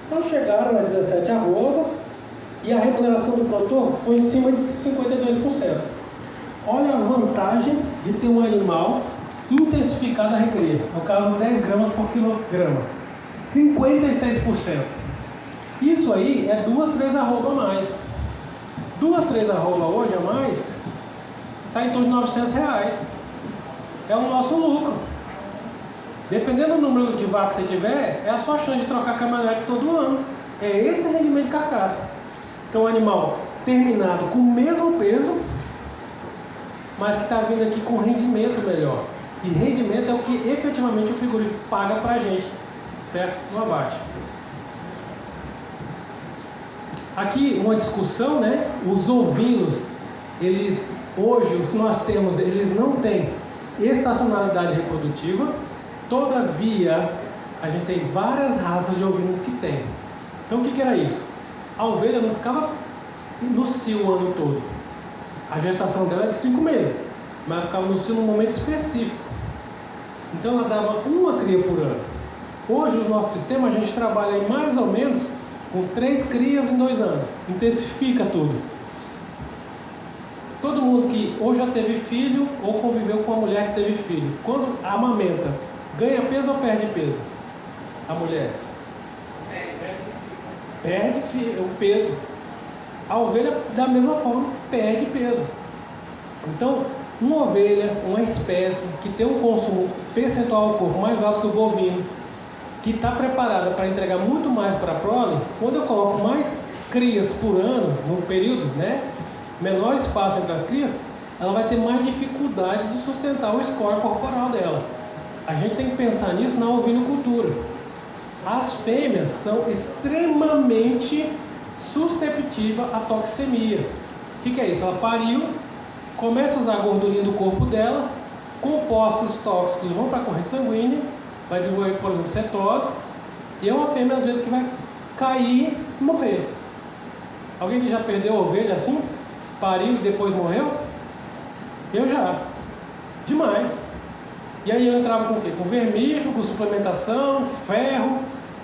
Então chegaram nas 17 arroba e a remuneração do produtor foi em cima de 52%. Olha a vantagem de ter um animal intensificado a recria. No caso, 10 gramas por quilograma. 56%. Isso aí é 2, 3 arroba a mais. 2, 3 arroba hoje a mais está em torno de R$900. É o nosso lucro. Dependendo do número de vacas que você tiver, é a sua chance de trocar caminhonete todo ano. É esse rendimento de carcaça. Então, o animal terminado com o mesmo peso, mas que está vindo aqui com rendimento melhor. E rendimento é o que efetivamente o frigorífico paga para a gente, certo? No abate. Aqui uma discussão, né? Os ovinos, eles hoje, os que nós temos, eles não têm estacionalidade reprodutiva. Todavia, a gente tem várias raças de ovinos que tem. Então o que era isso? A ovelha não ficava no cio o ano todo. A gestação dela é de 5 meses, mas ela ficava no cio num momento específico. Então ela dava uma cria por ano. Hoje, no nosso sistema, a gente trabalha em mais ou menos com 3 crias em 2 anos. Intensifica tudo. Todo mundo que ou já teve filho ou conviveu com uma mulher que teve filho, quando amamenta, ganha peso ou perde peso? A mulher perde o peso. A ovelha, da mesma forma, perde peso. Então, uma ovelha, uma espécie que tem um consumo percentual ao corpo mais alto que o bovino, que está preparada para entregar muito mais para a prole, quando eu coloco mais crias por ano, num período, né, menor espaço entre as crias, ela vai ter mais dificuldade de sustentar o score corporal dela. A gente tem que pensar nisso na ovinocultura. As fêmeas são extremamente susceptíveis à toxemia. O que é isso? Ela pariu, começa a usar a gordurinha do corpo dela, compostos tóxicos vão para a corrente sanguínea, vai desenvolver, por exemplo, cetose, e é uma fêmea às vezes que vai cair e morrer. Alguém que já perdeu a ovelha assim? Pariu e depois morreu? Eu já. Demais. E aí eu entrava com o quê? Com vermífugo, com suplementação, ferro,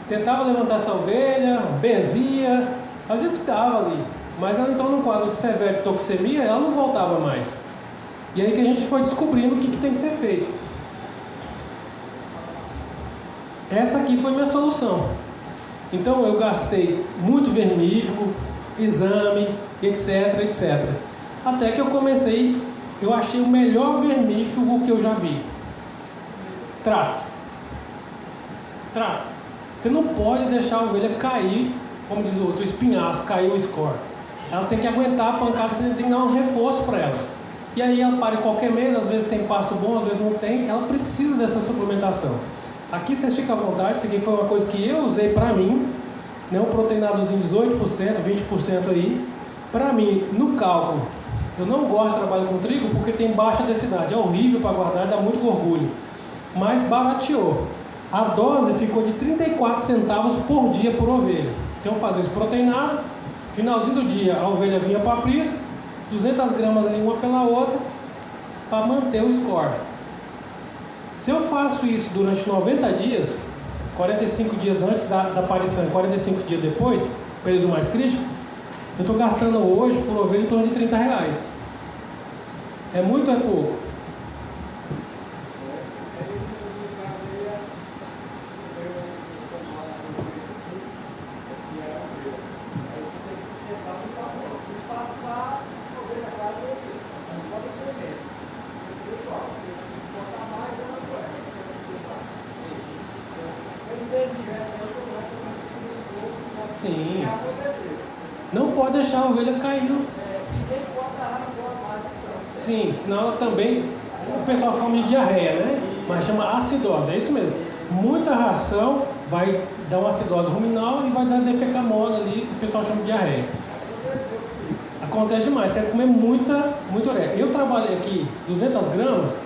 tentava levantar essa ovelha, benzia, fazia o que dava ali. mas ela entrou num quadro de severa toxemia, ela não voltava mais. E aí que a gente foi descobrindo o que tem que ser feito. Essa aqui foi minha solução. Então eu gastei muito vermífugo, exame, etc, etc. Até que eu comecei, eu achei o melhor vermífugo que eu já vi. Trato. Você não pode deixar a ovelha cair, como diz o outro, o espinhaço, cair o score. Ela tem que aguentar a pancada, você tem que dar um reforço para ela. E aí ela para em qualquer mês, às vezes tem pasto bom, às vezes não tem, ela precisa dessa suplementação. Aqui vocês ficam à vontade, isso aqui foi uma coisa que eu usei para mim, né, um proteinadozinho 18%, 20% aí. Para mim, no cálculo, eu não gosto de trabalhar com trigo porque tem baixa densidade, é horrível para guardar, dá muito orgulho. Mas barateou. A dose ficou de 34 centavos por dia por ovelha. Então eu fazia esse proteinado, finalzinho do dia a ovelha vinha para a prisca, 200 gramas ali uma pela outra, para manter o score. Se eu faço isso durante 90 dias, 45 dias antes da aparição e 45 dias depois, período mais crítico, eu estou gastando hoje por ovelha em torno de R$30. É muito ou é pouco? Sim. Não pode deixar a ovelha cair. Sim, senão ela também, o pessoal fala de diarreia, né? Mas chama acidose, é isso mesmo. Muita ração vai dar uma acidose ruminal e vai dar defecamola ali, que o pessoal chama de diarreia. Acontece demais, você vai comer muita ureia. Eu trabalhei aqui 200 gramas,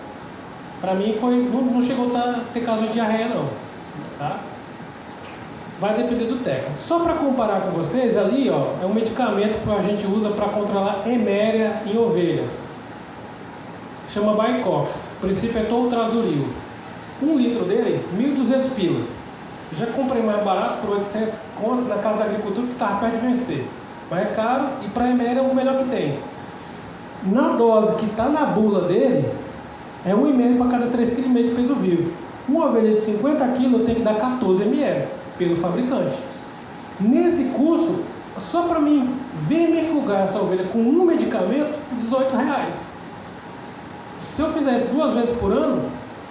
para mim não chegou a ter caso de diarreia não, tá? Vai depender do técnico. Só para comparar com vocês, ali ó, é um medicamento que a gente usa para controlar heméria em ovelhas. Chama Bicox. O princípio é toltrazuril. 1 litro dele, 1.200 pila. Eu já comprei mais barato por 800 conto na Casa da Agricultura, que estava perto de vencer. Mas é caro e para heméria é o melhor que tem. Na dose que está na bula dele, é 1,5 para cada 3,5 kg de peso vivo. Uma ovelha de 50 kg tem que dar 14 ml pelo fabricante. Nesse custo, só para mim vermifugar essa ovelha com um medicamento, R$18. Se eu fizer isso 2 vezes por ano,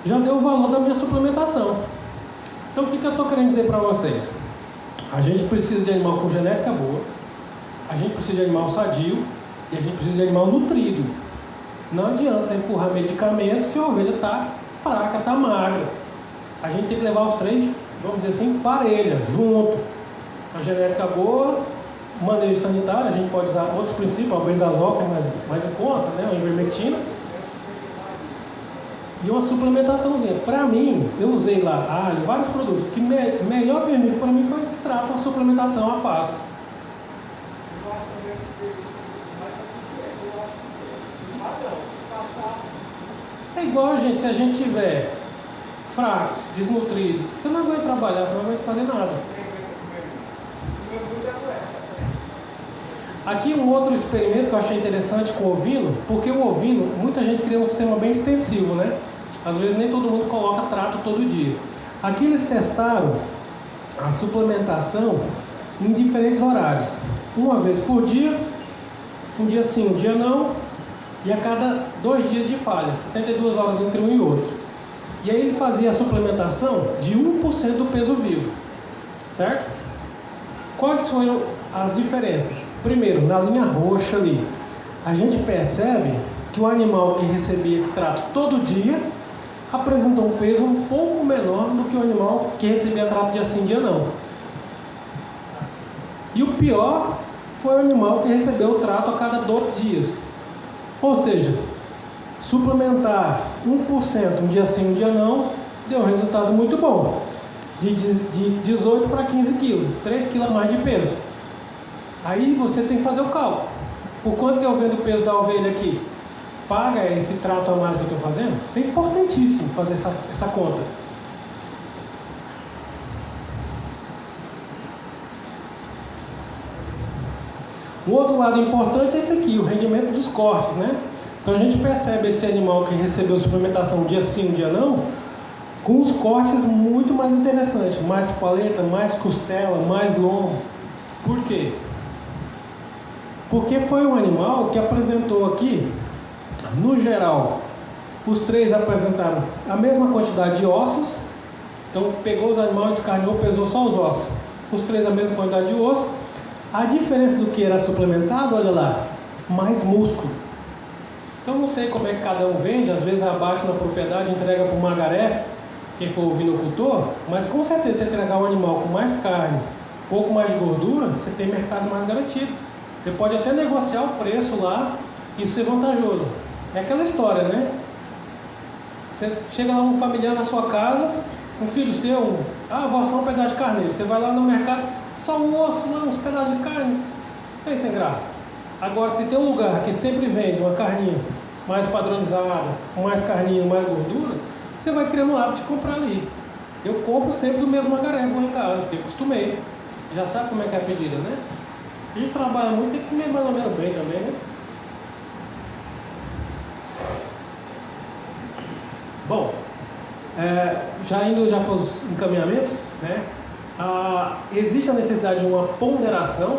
já deu o valor da minha suplementação. Então o que eu estou querendo dizer para vocês? A gente precisa de animal com genética boa, a gente precisa de animal sadio e a gente precisa de animal nutrido. Não adianta você empurrar medicamento se a ovelha está fraca, está magra. A gente tem que levar os três, vamos dizer assim, parelha, junto. A genética boa, manejo sanitário, a gente pode usar outros princípios, o albendazol, que é mais em conta, né? A ivermectina. E uma suplementaçãozinha. Para mim, eu usei lá alho, vários produtos. O que melhor vermífugo para mim foi esse trato, a suplementação a pasto. É igual, gente, se a gente tiver fracos, desnutridos, você não aguenta trabalhar, você não aguenta fazer nada. Aqui um outro experimento que eu achei interessante com o ovino, porque o ovino, muita gente cria um sistema bem extensivo, né? Às vezes nem todo mundo coloca trato todo dia. Aqui eles testaram a suplementação em diferentes horários. Uma vez por dia, um dia sim, um dia não, e a cada 2 dias de falha, 72 horas entre um e outro. E aí ele fazia a suplementação de 1% do peso vivo, certo? Quais foram as diferenças? Primeiro, na linha roxa ali, a gente percebe que o animal que recebia trato todo dia apresentou um peso um pouco menor do que o animal que recebia trato dia sim, dia não. E o pior foi o animal que recebeu o trato a cada 12 dias. Ou seja, suplementar 1% um dia sim, um dia não, deu um resultado muito bom. De 18 para 15 quilos, 3 quilos a mais de peso. Aí você tem que fazer o cálculo. Por quanto que eu vendo o peso da ovelha aqui? Paga esse trato a mais que eu estou fazendo? Isso é importantíssimo fazer essa conta. O outro lado importante é esse aqui, o rendimento dos cortes, né? Então a gente percebe esse animal que recebeu suplementação um dia sim, um dia não, com os cortes muito mais interessantes, mais paleta, mais costela, mais lombo. Por quê? Porque foi um animal que apresentou aqui, no geral, os três apresentaram a mesma quantidade de ossos. Então pegou os animais, descarnou, pesou só os ossos. Os três a mesma quantidade de osso. A diferença do que era suplementado, olha lá, mais músculo. Então não sei como é que cada um vende, às vezes abate na propriedade, entrega para o magarefe, quem for o vinocultor, mas com certeza se entregar um animal com mais carne, um pouco mais de gordura, você tem mercado mais garantido. Você pode até negociar o preço lá, isso é vantajoso. É aquela história, né? Você chega lá um familiar na sua casa, um filho seu, vou só um pedaço de carneiro. Você vai lá no mercado, só um osso, lá, uns pedaços de carne, é sem graça. Agora, se tem um lugar que sempre vende uma carninha mais padronizada, com mais carninha, mais gordura, você vai criando o hábito de comprar ali. Eu compro sempre do mesmo magarefe lá em casa, porque eu acostumei. Já sabe como é que é a pedida, né? A gente trabalha muito, tem que comer mais ou menos bem também, né? Bom, já indo para os encaminhamentos, né? Existe a necessidade de uma ponderação.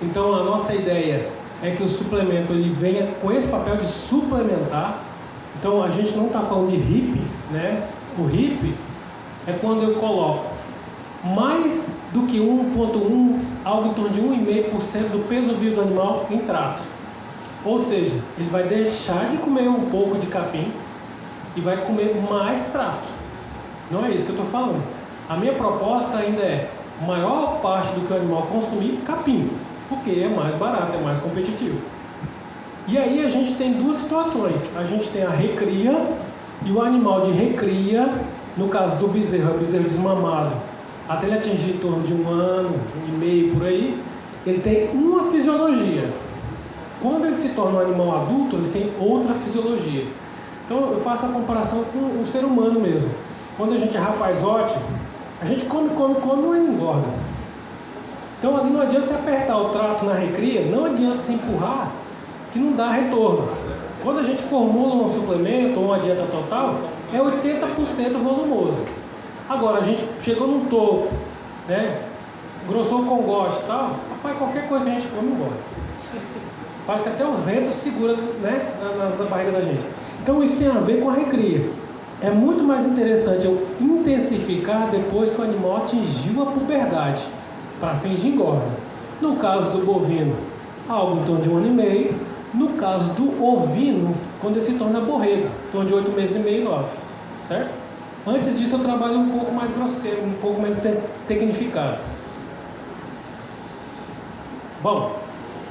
Então a nossa ideia é que o suplemento ele venha com esse papel de suplementar. Então a gente não está falando de HIP, né? O HIP é quando eu coloco mais do que 1,1, algo em torno de 1,5% do peso vivo do animal em trato. Ou seja, ele vai deixar de comer um pouco de capim e vai comer mais trato. Não é isso que eu estou falando. A minha proposta ainda é maior parte do que o animal consumir capim, porque é mais barato, é mais competitivo. E aí a gente tem duas situações. A gente tem a recria e o animal de recria, no caso do bezerro, é o bezerro desmamado, até ele atingir em torno de 1 ano, 1,5 por aí, ele tem uma fisiologia. Quando ele se torna um animal adulto, ele tem outra fisiologia. Então eu faço a comparação com o ser humano mesmo. Quando a gente é rapazote, a gente come, mas não engorda. Então ali não adianta você apertar o trato na recria, não adianta se empurrar, que não dá retorno. Quando a gente formula um suplemento ou uma dieta total, é 80% volumoso. Agora a gente chegou num topo, né? Grossou com gosto e tal, rapaz, qualquer coisa que a gente come engorda. Parece que até o vento segura, né, na barriga da gente. Então isso tem a ver com a recria. É muito mais interessante eu intensificar depois que o animal atingiu a puberdade, para fins de engorda. No caso do bovino, algo em torno de 1 ano e meio. No caso do ovino, quando ele se torna borrego, em torno de 8 meses e meio, 9. Certo? Antes disso eu trabalho um pouco mais grosseiro, um pouco mais tecnificado. Bom,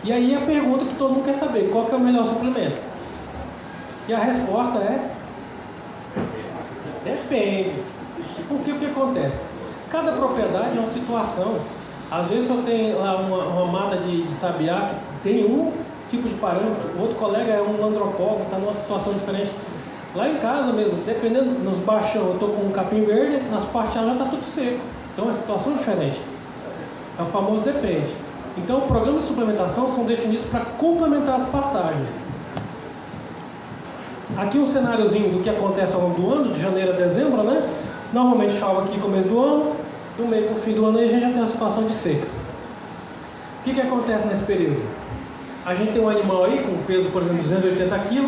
e aí a pergunta que todo mundo quer saber, qual que é o melhor suplemento? E a resposta é: depende. Porque o que acontece? Cada propriedade é uma situação. Às vezes eu tenho lá uma mata de sabiá que tem um tipo de parâmetro, o outro colega é um andropólogo, está numa situação diferente. Lá em casa mesmo, dependendo, nos baixão eu estou com um capim verde, nas partes altas está tudo seco. Então é situação diferente. É o famoso depende. Então, programas de suplementação são definidos para complementar as pastagens. Aqui um cenáriozinho do que acontece ao longo do ano, de janeiro a dezembro, né? Normalmente chove aqui no começo do ano, do meio para o fim do ano aí a gente já tem a situação de seca. O que acontece nesse período? A gente tem um animal aí com peso, por exemplo, 280 kg,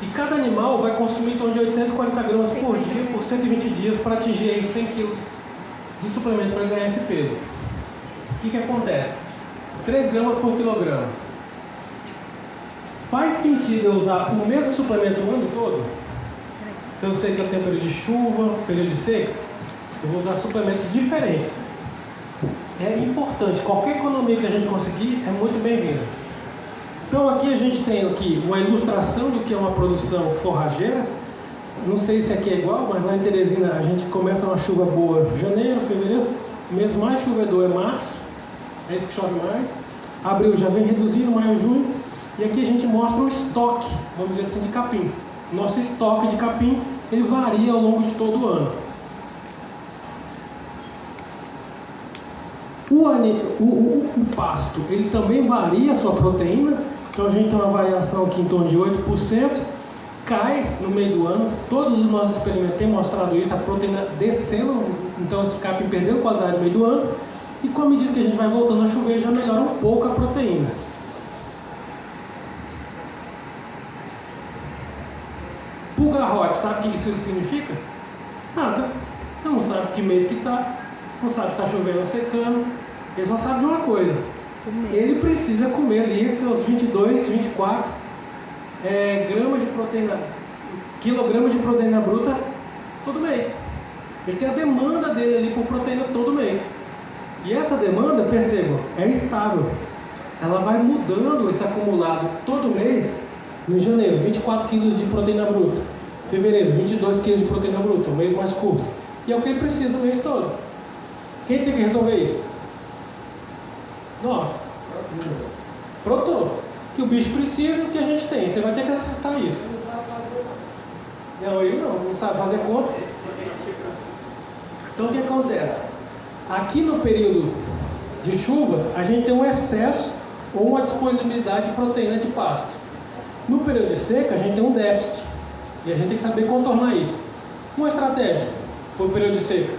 e cada animal vai consumir em torno de 840 gramas por dia, por 120 dias, para atingir aí 100 kg de suplemento para ganhar esse peso. O que acontece? 3 gramas por quilograma. Faz sentido eu usar o mesmo suplemento o ano todo? Se eu sei que eu tenho período de chuva, período de seca, eu vou usar suplementos diferentes. É importante, qualquer economia que a gente conseguir é muito bem-vinda. Então aqui a gente tem aqui uma ilustração do que é uma produção forrageira. Não sei se aqui é igual, mas lá em Teresina a gente começa uma chuva boa em janeiro, fevereiro. O mês mais chovedor é março, é esse que chove mais. Abril já vem reduzindo, maio, junho. E aqui a gente mostra o estoque, vamos dizer assim, de capim. Nosso estoque de capim, ele varia ao longo de todo o ano. O O pasto, ele também varia a sua proteína, então a gente tem uma variação aqui em torno de 8%, cai no meio do ano, todos os nossos experimentos têm mostrado isso, a proteína descendo, então esse capim perdeu qualidade no meio do ano, e com a medida que a gente vai voltando a chover, já melhora um pouco a proteína. Pulgarrote, sabe o que isso significa? Nada. Não sabe que mês que está, não sabe se está chovendo ou secando, ele só sabe de uma coisa. Ele precisa comer ali seus 22, 24 gramas de proteína, quilogramas de proteína bruta todo mês. Ele tem a demanda dele ali por proteína todo mês. E essa demanda, percebam, é estável. Ela vai mudando esse acumulado todo mês. Em janeiro, 24 quilos de proteína bruta. Fevereiro, 22 quilos de proteína bruta, um mês mais curto. E é o que ele precisa o mês todo. Quem tem que resolver isso? Nós. Produtor. Que o bicho precisa e o que a gente tem. Você vai ter que acertar isso. Não, eu não sabe fazer conta. Então o que acontece? Aqui no período de chuvas, a gente tem um excesso ou uma disponibilidade de proteína de pasto. No período de seca, a gente tem um déficit. E a gente tem que saber contornar isso. Uma estratégia para o período de seca: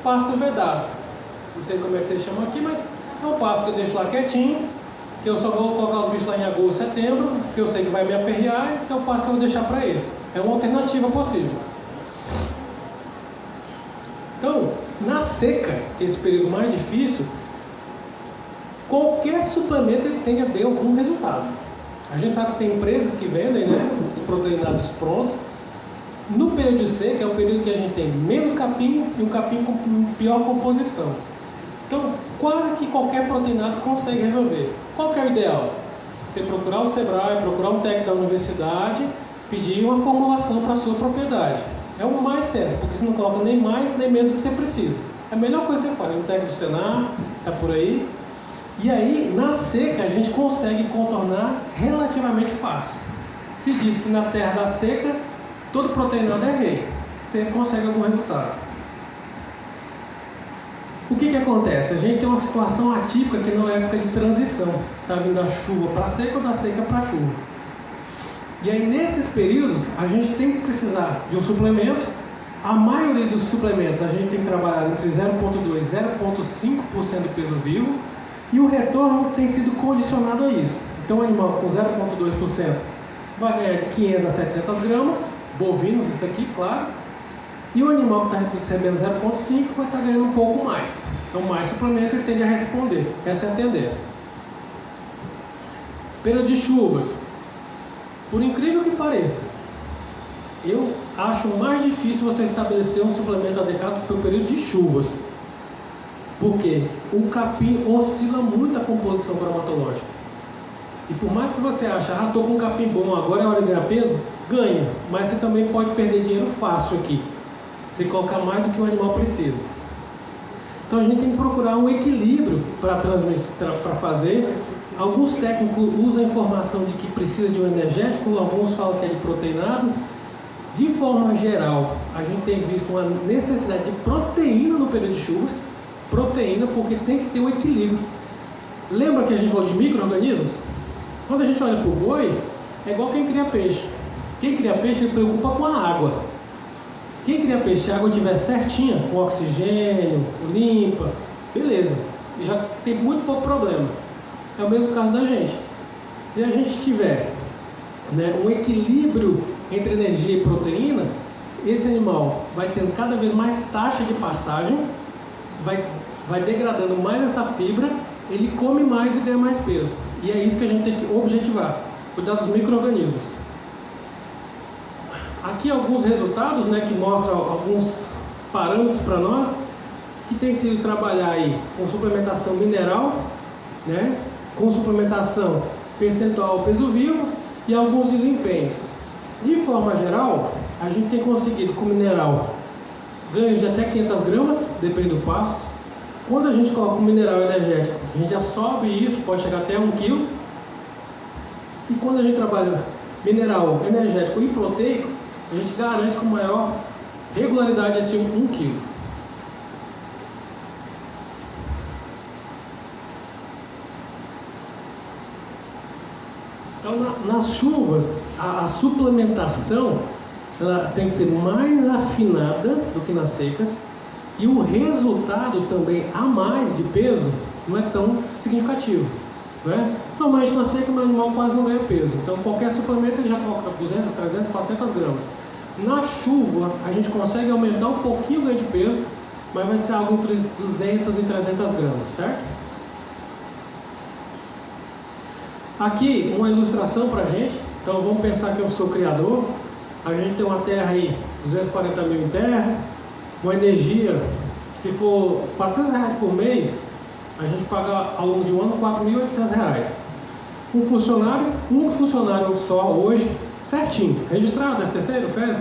pasto vedado. Não sei como é que vocês chamam aqui, mas é um pasto que eu deixo lá quietinho, que eu só vou colocar os bichos lá em agosto, setembro, que eu sei que vai me aperrear, e é o pasto que eu vou deixar para eles. É uma alternativa possível. Então, na seca, que é esse período mais difícil, qualquer suplemento ele tende a ter algum resultado. A gente sabe que tem empresas que vendem, né, esses proteinados prontos. No período de seca é o período que a gente tem menos capim e um capim com pior composição. Então, quase que qualquer proteinado consegue resolver. Qual que é o ideal? Você procurar o Sebrae, procurar um técnico da universidade, pedir uma formulação para a sua propriedade. É o mais certo, porque você não coloca nem mais nem menos do que você precisa. É a melhor coisa que você faz. Um técnico do Senar, está por aí. E aí, na seca, a gente consegue contornar relativamente fácil. Se diz que na terra da seca, todo proteinado é rei. Você consegue algum resultado. O que acontece? A gente tem uma situação atípica que não é época de transição. Está vindo da chuva para a seca ou da seca para a chuva. E aí, nesses períodos, a gente tem que precisar de um suplemento. A maioria dos suplementos, a gente tem que trabalhar entre 0,2% e 0,5% do peso vivo. E o retorno tem sido condicionado a isso. Então, o animal com 0,2% vai ganhar de 500 a 700 gramas, bovinos, isso aqui, claro. E o animal que está recebendo 0,5 vai estar ganhando um pouco mais. Então, mais suplemento ele tende a responder. Essa é a tendência. Período de chuvas. Por incrível que pareça, eu acho mais difícil você estabelecer um suplemento adequado para o período de chuvas. Porque o capim oscila muito a composição bromatológica. E por mais que você ache, estou com um capim bom, agora é hora de ganhar peso, ganha. Mas você também pode perder dinheiro fácil aqui. Você colocar mais do que o animal precisa. Então a gente tem que procurar um equilíbrio para fazer. Alguns técnicos usam a informação de que precisa de um energético, alguns falam que é de proteinado. De forma geral, a gente tem visto uma necessidade de proteína no período de chuvas. Proteína, porque tem que ter um equilíbrio. Lembra que a gente falou de micro-organismos? Quando a gente olha para o boi, é igual quem cria peixe. Quem cria peixe se preocupa com a água. Quem cria peixe, se a água estiver certinha, com oxigênio, limpa, beleza. E já tem muito pouco problema. É o mesmo caso da gente. Se a gente tiver, né, um equilíbrio entre energia e proteína, esse animal vai tendo cada vez mais taxa de passagem, vai degradando mais essa fibra, ele come mais e ganha mais peso. E é isso que a gente tem que objetivar, cuidar dos micro-organismos. Aqui alguns resultados, né, que mostram alguns parâmetros para nós, que tem sido trabalhar aí com suplementação mineral, né, com suplementação percentual peso vivo e alguns desempenhos. De forma geral, a gente tem conseguido com mineral ganhos de até 500 gramas, depende do pasto. Quando a gente coloca um mineral energético, a gente já sobe isso, pode chegar até 1 kg. E quando a gente trabalha mineral energético e proteico, a gente garante com maior regularidade esse 1 kg. nas chuvas, a suplementação ela tem que ser mais afinada do que nas secas, e o resultado também a mais de peso não é tão significativo, né? Normalmente na seca o meu animal quase não ganha peso, então qualquer suplemento ele já coloca 200, 300, 400 gramas. Na chuva a gente consegue aumentar um pouquinho o ganho de peso, mas vai ser algo entre 200 e 300 gramas, certo? Aqui uma ilustração para a gente. Então vamos pensar que eu sou criador, a gente tem uma terra aí, 240 mil em terra, uma energia, se for R$400 por mês, a gente paga ao longo de um ano R$4.800. Um funcionário só hoje, certinho, registrado, STC, férias,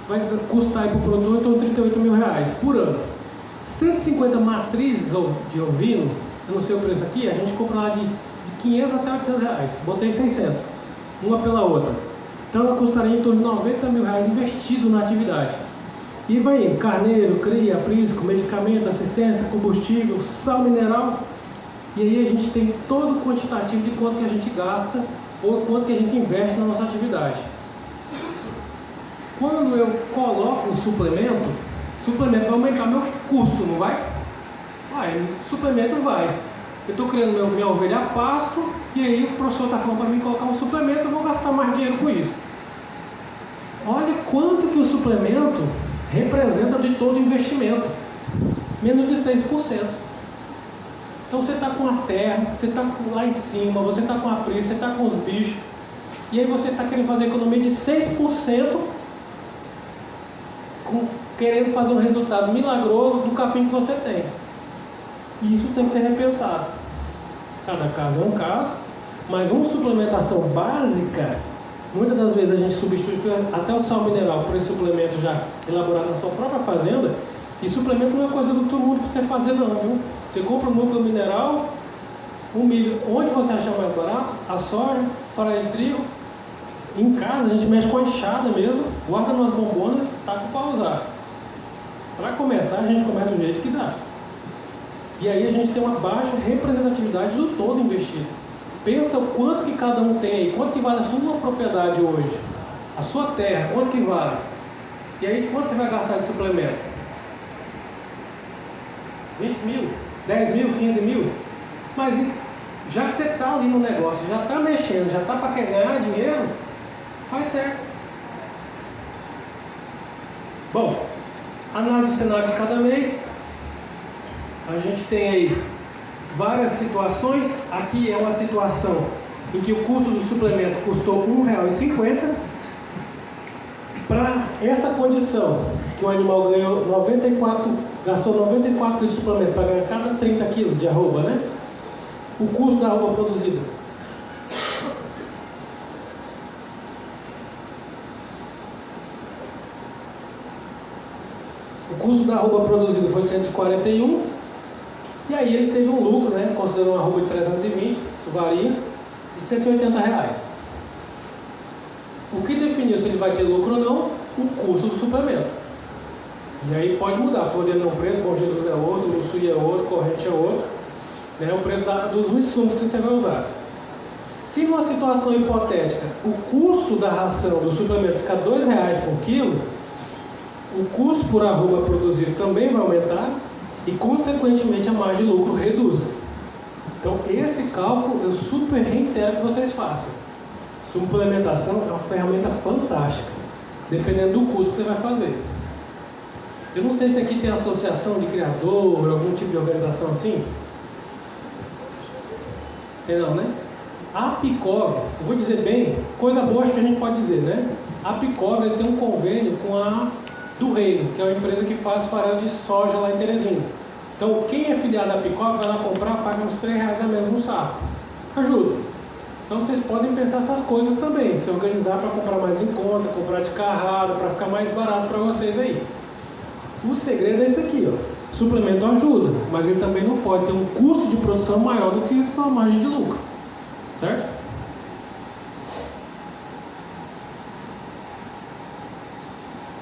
vai custar para o produtor então R$38 mil por ano. 150 matrizes de ovino, eu não sei o preço aqui, a gente compra lá de 500 até R$800, botei 600, uma pela outra. Então ela custaria em torno de R$90 mil investido na atividade. E vai indo, carneiro, cria, aprisco, medicamento, assistência, combustível, sal mineral. E aí a gente tem todo o quantitativo de quanto que a gente gasta ou quanto que a gente investe na nossa atividade. Quando eu coloco um suplemento vai aumentar meu custo, não vai? Vai, suplemento vai. Eu estou criando minha ovelha a pasto e aí o professor está falando para mim colocar um suplemento, eu vou gastar mais dinheiro com isso. Olha quanto que o suplemento representa de todo o investimento. Menos de 6%. Então você está com a terra, você está lá em cima, você está com a presa, você está com os bichos, e aí você está querendo fazer economia de 6%, querendo fazer um resultado milagroso do capim que você tem. E isso tem que ser repensado. Cada caso é um caso, mas uma suplementação básica, muitas das vezes a gente substitui até o sal mineral por esse suplemento já elaborado na sua própria fazenda, e suplemento não é coisa do outro mundo para você fazer não, viu? Você compra um núcleo mineral, um milho, onde você achar mais barato, a soja, farinha de trigo. Em casa a gente mexe com a enxada mesmo, guarda nas bombonas, taca para usar. Para começar a gente começa do jeito que dá. E aí a gente tem uma baixa representatividade do todo investido. Pensa o quanto que cada um tem aí, quanto que vale a sua propriedade hoje, a sua terra, quanto que vale. E aí quanto você vai gastar de suplemento? 20 mil, 10 mil, 15 mil? Mas já que você está ali no negócio, já está mexendo, já está para ganhar dinheiro, faz certo. Bom, análise do cenário de cada mês. A gente tem aí várias situações. Aqui é uma situação em que o custo do suplemento custou R$1,50. Para essa condição, que o animal ganhou gastou 94 quilos de suplemento para ganhar cada 30 quilos de arroba, né? O custo da arroba produzida. O custo da arroba produzida foi 141. E aí ele teve um lucro, né? Considerando uma arroba de 320, isso varia, de R$180. O que definiu se ele vai ter lucro ou não? O custo do suplemento. E aí pode mudar, Floriano é um preço, Bom Jesus é outro, Luçuí é outro, Corrente é outro, né? O preço dos insumos que você vai usar. Se numa situação hipotética o custo da ração do suplemento ficar R$2 por quilo, o custo por arroba produzido também vai aumentar e consequentemente a margem de lucro reduz. Então esse cálculo eu super reitero que vocês façam. Suplementação é uma ferramenta fantástica, dependendo do custo que você vai fazer. Eu não sei se aqui tem associação de criador, algum tipo de organização assim. Tem não, né? A Apicov, eu vou dizer bem, coisa boa acho que a gente pode dizer, né? A Apicov tem um convênio com a do Reino, que é uma empresa que faz farelo de soja lá em Teresina. Então quem é filiado da Apicov vai lá comprar, paga uns R$3 a menos no saco. Ajuda. Então vocês podem pensar essas coisas também, se organizar para comprar mais em conta, comprar de carrada, para ficar mais barato para vocês aí. O segredo é esse aqui, ó. Suplemento ajuda, mas ele também não pode ter um custo de produção maior do que sua margem de lucro, certo?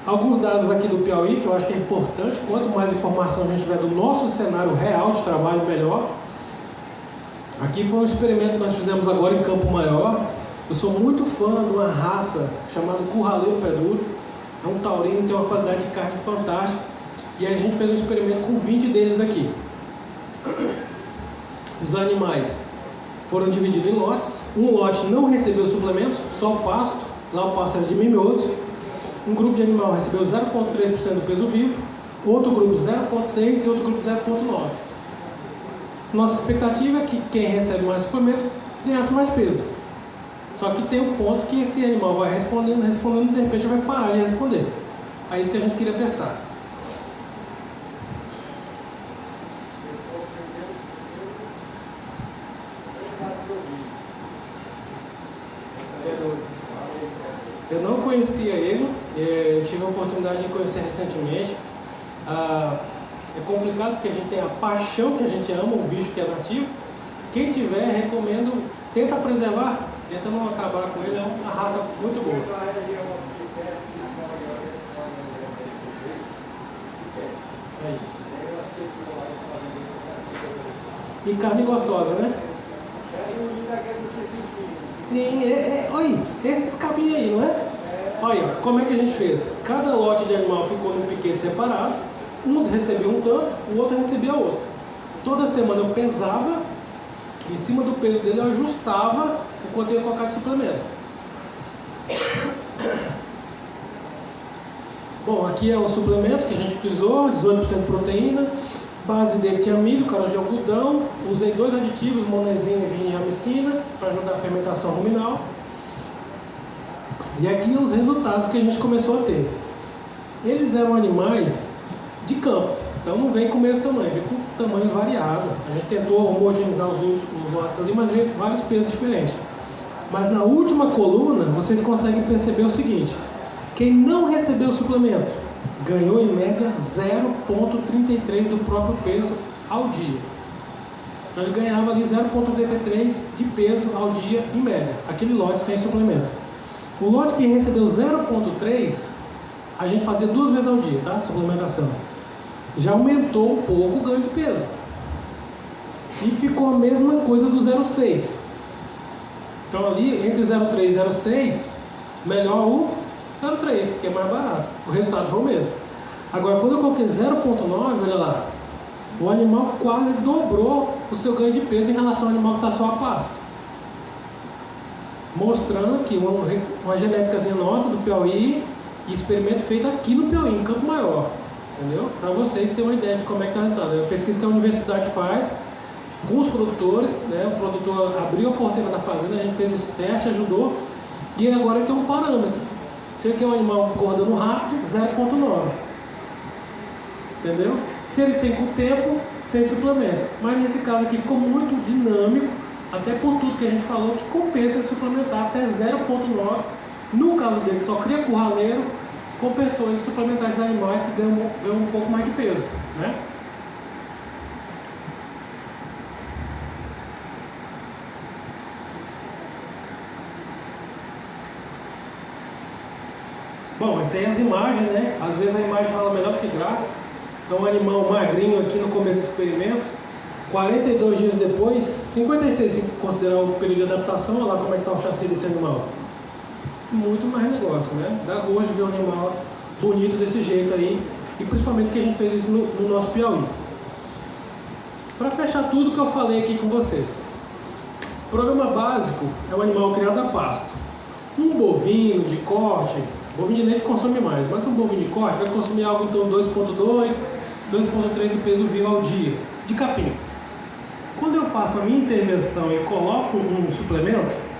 Alguns dados aqui do Piauí que eu acho que é importante, quanto mais informação a gente tiver do nosso cenário real de trabalho, melhor. Aqui foi um experimento que nós fizemos agora em Campo Maior. Eu sou muito fã de uma raça chamada Curraleiro Pé Duro. É um taurino, tem uma qualidade de carne fantástica. E aí a gente fez um experimento com 20 deles aqui. Os animais foram divididos em lotes. Um lote não recebeu suplemento, só o pasto. Lá o pasto era de mimoso. Um grupo de animal recebeu 0,3% do peso vivo. Outro grupo 0,6% e outro grupo 0,9%. Nossa expectativa é que quem recebe mais suplemento ganhasse mais peso. Só que tem um ponto que esse animal vai respondendo, e de repente vai parar de responder. É isso que a gente queria testar. Eu não conhecia ele, eu tive a oportunidade de conhecer recentemente. É complicado porque a gente tem a paixão que a gente ama, o bicho que é nativo. Quem tiver, recomendo, tenta preservar, tenta não acabar com ele, é uma raça muito boa. Aí. E carne gostosa, né? Sim, olha, esses cabinhos aí, não é? Olha, como é que a gente fez? Cada lote de animal ficou num piquete separado, uns recebiam um tanto, o outro recebia outro. Toda semana eu pesava, em cima do peso dele eu ajustava o quanto eu ia colocar de suplemento. Bom, aqui é o suplemento que a gente utilizou, 18% de proteína, base dele tinha milho, caroço de algodão, usei 2 aditivos, monezina e vinhamicina, para ajudar a fermentação ruminal. E aqui os resultados que a gente começou a ter. Eles eram animais de campo, então não veio com o mesmo tamanho, veio com tamanho variado. A gente tentou homogeneizar os lotes ali, mas veio vários pesos diferentes. Mas na última coluna, vocês conseguem perceber o seguinte: quem não recebeu o suplemento ganhou em média 0,33 do próprio peso ao dia. Então ele ganhava ali 0,33 de peso ao dia em média, aquele lote sem suplemento. O lote que recebeu 0,3, a gente fazia 2 vezes ao dia, tá? Suplementação. Já aumentou um pouco o ganho de peso. E ficou a mesma coisa do 0,6. Então ali, entre 0,3 e 0,6, melhor o 0,3, porque é mais barato. O resultado foi o mesmo. Agora, quando eu coloquei 0,9, olha lá, o animal quase dobrou o seu ganho de peso em relação ao animal que está só a pasto. Mostrando que uma genéticazinha nossa do Piauí e experimento feito aqui no Piauí, em Campo Maior. Entendeu? Para vocês terem uma ideia de como é que está o resultado. É uma pesquisa que a universidade faz com os produtores, né? O produtor abriu a porteira da fazenda, a gente fez esse teste, ajudou, e agora ele tem um parâmetro. Se ele quer um animal engordando rápido, 0,9. Entendeu? Se ele tem com tempo, sem suplemento. Mas nesse caso aqui ficou muito dinâmico, até por tudo que a gente falou, que compensa suplementar até 0,9. No caso dele, que só cria curraleiro, compensou ele suplementar esses animais que ganham um pouco mais de peso, né? Bom, essas aí as imagens, né? Às vezes a imagem fala melhor do que gráfico. Então, um animal magrinho aqui no começo do experimento, 42 dias depois, 56 se considerar o período de adaptação, olha lá como é que está o chassi desse animal. Muito mais negócio, né? Dá gosto de ver um animal bonito desse jeito aí, e principalmente porque a gente fez isso no nosso Piauí. Para fechar tudo que eu falei aqui com vocês, o programa básico é um animal criado a pasto. Um bovino de corte, bovino de leite consome mais, mas um bovino de corte vai consumir algo em torno de 2,2, 2,3 de peso vivo ao dia, de capim. Quando eu faço a minha intervenção e coloco um suplemento,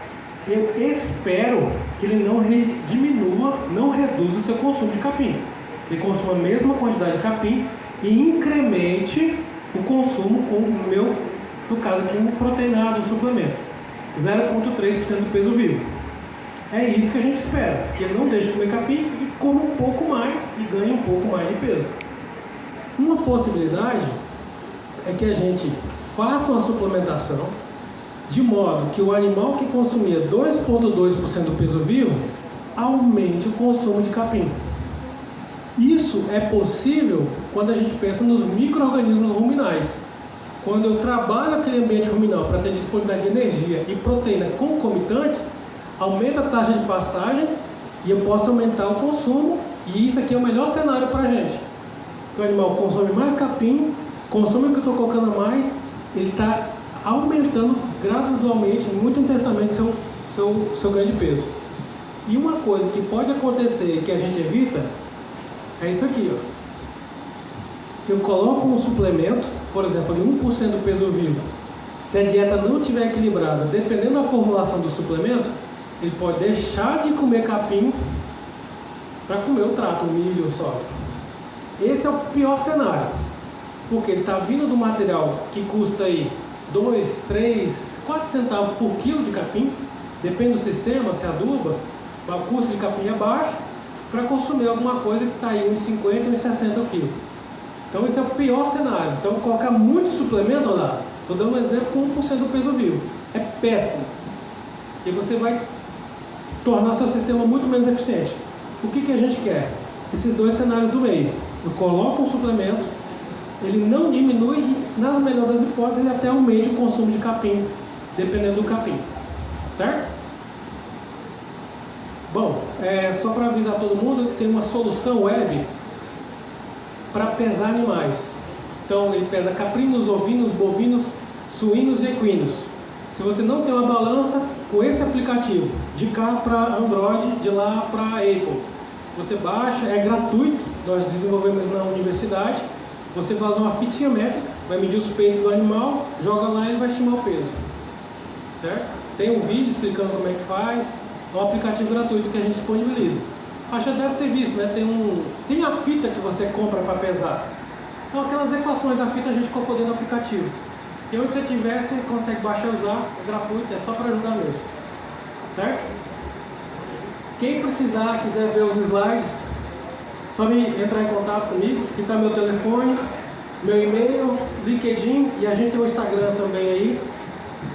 eu espero que ele não diminua, não reduza o seu consumo de capim. Ele consuma a mesma quantidade de capim e incremente o consumo com o meu, no caso aqui, um proteinado, um suplemento. 0,3% do peso vivo. É isso que a gente espera, que ele não deixe de comer capim e coma um pouco mais e ganhe um pouco mais de peso. Uma possibilidade é que a gente faça uma suplementação de modo que o animal que consumia 2,2% do peso vivo aumente o consumo de capim. Isso é possível quando a gente pensa nos micro-organismos ruminais. quando eu trabalho aquele ambiente ruminal para ter disponibilidade de energia e proteína concomitantes, aumenta a taxa de passagem e eu posso aumentar o consumo, e isso aqui é o melhor cenário para a gente. O animal consome mais capim, consome o que eu estou colocando a mais, ele está aumentando gradualmente, muito intensamente seu ganho de peso. E uma coisa que pode acontecer que a gente evita é isso aqui, ó. Eu coloco um suplemento, por exemplo, de 1% do peso vivo. Se a dieta não estiver equilibrada, dependendo da formulação do suplemento, ele pode deixar de comer capim para comer o trato, o milho, o soja. Esse é o pior cenário, porque ele está vindo do material que custa aí 2, 3, 4 centavos por quilo de capim, depende do sistema, se aduba, o custo de capim é baixo, para consumir alguma coisa que está aí uns 50, uns 60 quilos. Então esse é o pior cenário. Então colocar muito suplemento lá, estou dando um exemplo com 1% do peso vivo, é péssimo, porque você vai tornar seu sistema muito menos eficiente. O que a gente quer? Esses dois cenários do meio. Eu coloco um suplemento, ele não diminui e, na melhor das hipóteses, ele até aumenta o consumo de capim, dependendo do capim. Certo? Bom, só para avisar todo mundo, tem uma solução web para pesar animais. Então, ele pesa caprinos, ovinos, bovinos, suínos e equinos. Se você não tem uma balança, com esse aplicativo, de cá para Android, de lá para Apple, você baixa, é gratuito, nós desenvolvemos na universidade. Você vai usar uma fitinha métrica, vai medir os peitos do animal, joga lá e ele vai estimar o peso. Certo? Tem um vídeo explicando como é que faz, é um aplicativo gratuito que a gente disponibiliza. Acho que já deve ter visto, né? Tem a fita que você compra para pesar. Então aquelas equações da fita a gente colocou dentro do aplicativo. E onde você tiver, você consegue baixar e usar, é gratuito, é só para ajudar mesmo. Certo? Quem precisar, quiser ver os slides, só me entrar em contato comigo, aqui está meu telefone, meu e-mail, LinkedIn, e a gente tem o Instagram também aí,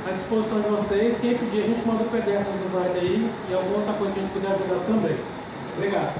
à disposição de vocês. Quem pedir, a gente manda o PDF dos slides aí, e alguma outra coisa que a gente puder ajudar também. Obrigado.